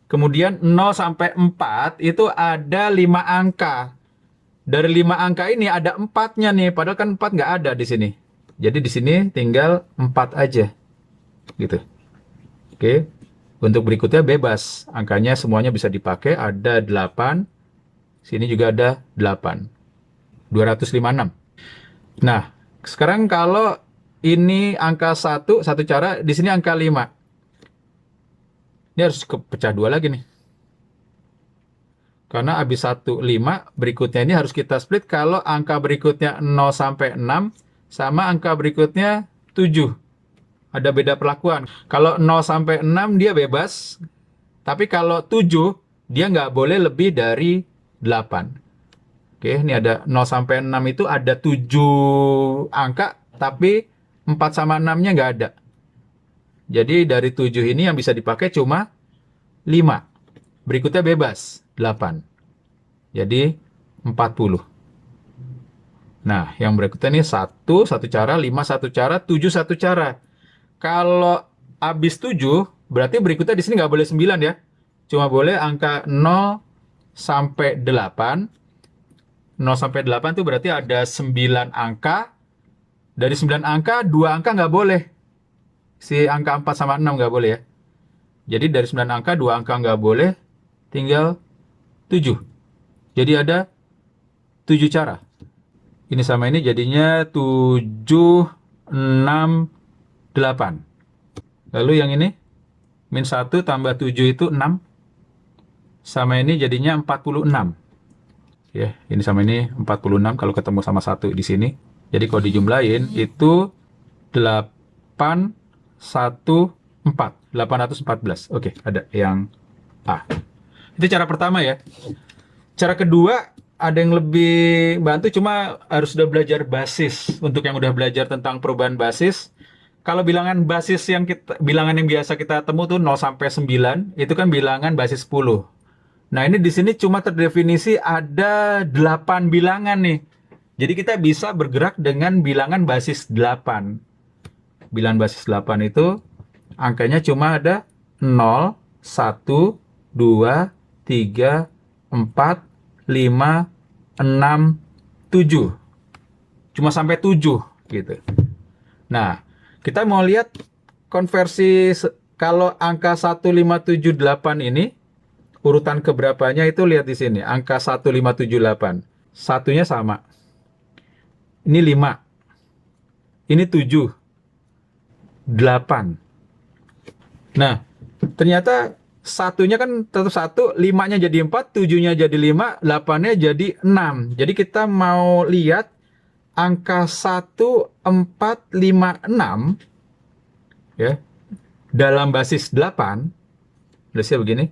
Kemudian 0 sampai 4 itu ada 5 angka. Dari 5 angka ini ada 4-nya nih, padahal kan 4 nggak ada di sini. Jadi di sini tinggal 4 aja. Gitu. Oke. Untuk berikutnya bebas. Angkanya semuanya bisa dipakai. Ada 8. Sini juga ada 8. 256. Nah, sekarang kalau ini angka 1, satu cara, di sini angka 5. Ini harus pecah 2 lagi nih. Karena habis 1, 5, berikutnya ini harus kita split kalau angka berikutnya 0 sampai 6, sama angka berikutnya 7. Ada beda perlakuan. Kalau 0 sampai 6 dia bebas, tapi kalau 7, dia nggak boleh lebih dari 8. Oke, ini ada 0 sampai 6 itu ada 7 angka, tapi 4 sama 6-nya nggak ada. Jadi dari 7 ini yang bisa dipakai cuma 5. Berikutnya bebas, 8. Jadi 40. Nah, yang berikutnya ini 1, satu cara, 5, satu cara, 7, satu cara. Kalau habis 7, berarti berikutnya di sini nggak boleh 9 ya. Cuma boleh angka 0 sampai 8. 0 sampai 8 itu berarti ada 9 angka. Dari 9 angka, 2 angka nggak boleh. Si angka 4 sama 6 nggak boleh ya. Jadi dari 9 angka, 2 angka nggak boleh. Tinggal 7. Jadi ada 7 cara. Ini sama ini jadinya 7, 6, 8. Lalu yang ini, min 1 tambah 7 itu 6. Sama ini jadinya 46. Ya, ini sama ini 46 kalau ketemu sama 1 di sini. Jadi kalau dijumlahin itu 8, 1, 4. 814. Oke, ada yang A. Itu cara pertama ya. Cara kedua, ada yang lebih bantu, cuma harus udah belajar basis. Untuk yang udah belajar tentang perubahan basis, kalau bilangan basis bilangan yang biasa kita temu tuh 0 sampai 9, itu kan bilangan basis 10. Nah, ini di sini cuma terdefinisi ada 8 bilangan nih. Jadi kita bisa bergerak dengan bilangan basis 8. Bilangan basis 8 itu angkanya cuma ada 0, 1, 2, 3, 4, 5, 6, 7. Cuma sampai 7 gitu. Nah, kita mau lihat konversi kalau angka 1578 ini urutan keberapanya itu lihat di sini, angka 1578. Satunya sama. Ini 5. Ini 7. 8. Nah, ternyata satunya kan tetap 1, 5-nya jadi 4, 7-nya jadi 5, 8-nya jadi 6. Jadi kita mau lihat angka 1, 4, 5, 6 ya, dalam basis 8, tulisnya begini,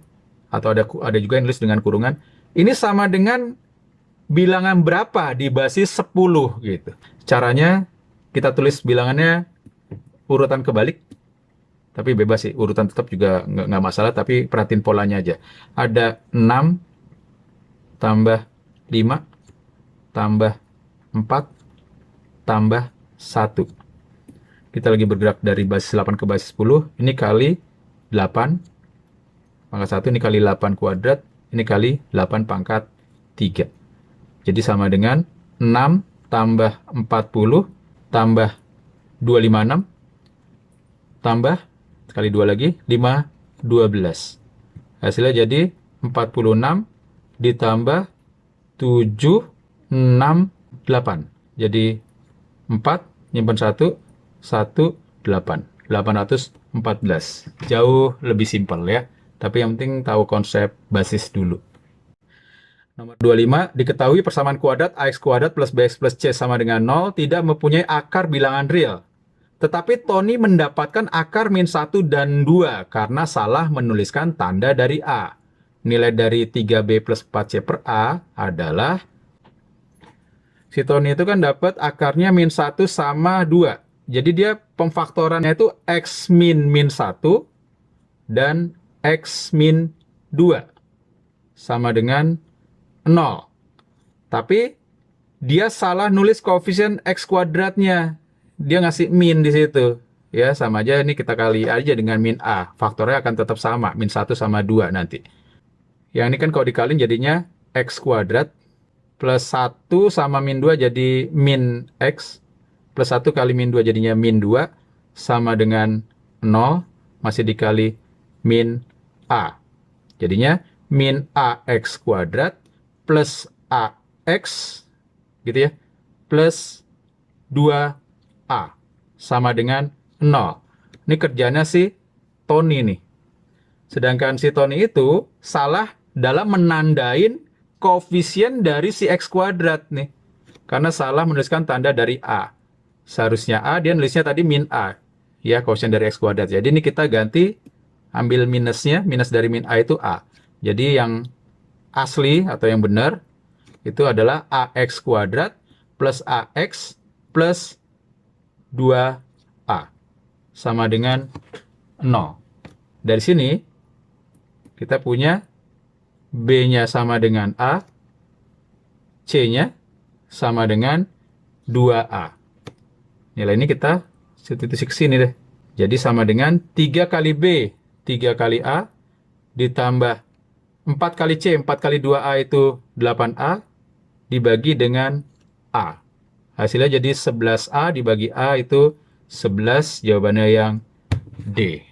atau ada juga yang tulis dengan kurungan. Ini sama dengan bilangan berapa di basis 10 gitu. Caranya kita tulis bilangannya urutan kebalik. Tapi bebas sih, urutan tetap juga nggak masalah, tapi perhatiin polanya aja. Ada 6 tambah 5 tambah 4 tambah 1. Kita lagi bergerak dari basis 8 ke basis 10. Ini kali 8 pangkat 1, ini kali 8 kuadrat, ini kali 8 pangkat 3. Jadi sama dengan 6 tambah 40 tambah 256 tambah kali 2 lagi, 5, 12. Hasilnya jadi 46 ditambah 7, 6, 8. Jadi 4, nyimpan 1, 1, 8. 814. Jauh lebih simpel ya. Tapi yang penting tahu konsep basis dulu. Nomor 25, diketahui persamaan kuadrat AX kuadrat plus BX plus C sama dengan 0 tidak mempunyai akar bilangan real. Tetapi Tony mendapatkan akar min 1 dan 2 karena salah menuliskan tanda dari A. Nilai dari 3B plus 4C per A adalah, si Tony itu kan dapat akarnya min 1 sama 2. Jadi dia pemfaktorannya itu X min 1 dan X min 2 sama dengan 0. Tapi dia salah nulis koefisien X kuadratnya. Dia ngasih min di situ. Ya, sama aja ini kita kali aja dengan min A. Faktornya akan tetap sama, min 1 sama 2 nanti. Yang ini kan kalau dikalin jadinya X kuadrat plus 1 sama min 2 jadi min X, plus 1 kali min 2 jadinya min 2, sama dengan 0, masih dikali min A. Jadinya min AX kuadrat plus AX, gitu ya, plus 2A, sama dengan 0. Ini kerjanya si Tony nih. Sedangkan si Tony itu salah dalam menandain koefisien dari si X kuadrat nih. Karena salah menuliskan tanda dari A. Seharusnya A, dia nulisnya tadi min A. Ya, koefisien dari X kuadrat. Jadi ini kita ganti, ambil minusnya, minus dari min A itu A. Jadi yang asli atau yang benar itu adalah AX kuadrat plus AX plus 2A. Sama dengan 0. Dari sini, kita punya B-nya sama dengan A, C-nya sama dengan 2A. Nilai ini kita substitusi ke sini deh. Jadi sama dengan 3 kali B, 3 kali A, ditambah 4 kali C, 4 kali 2A itu 8A, dibagi dengan A. Hasilnya jadi 11A dibagi A itu 11, jawabannya yang D.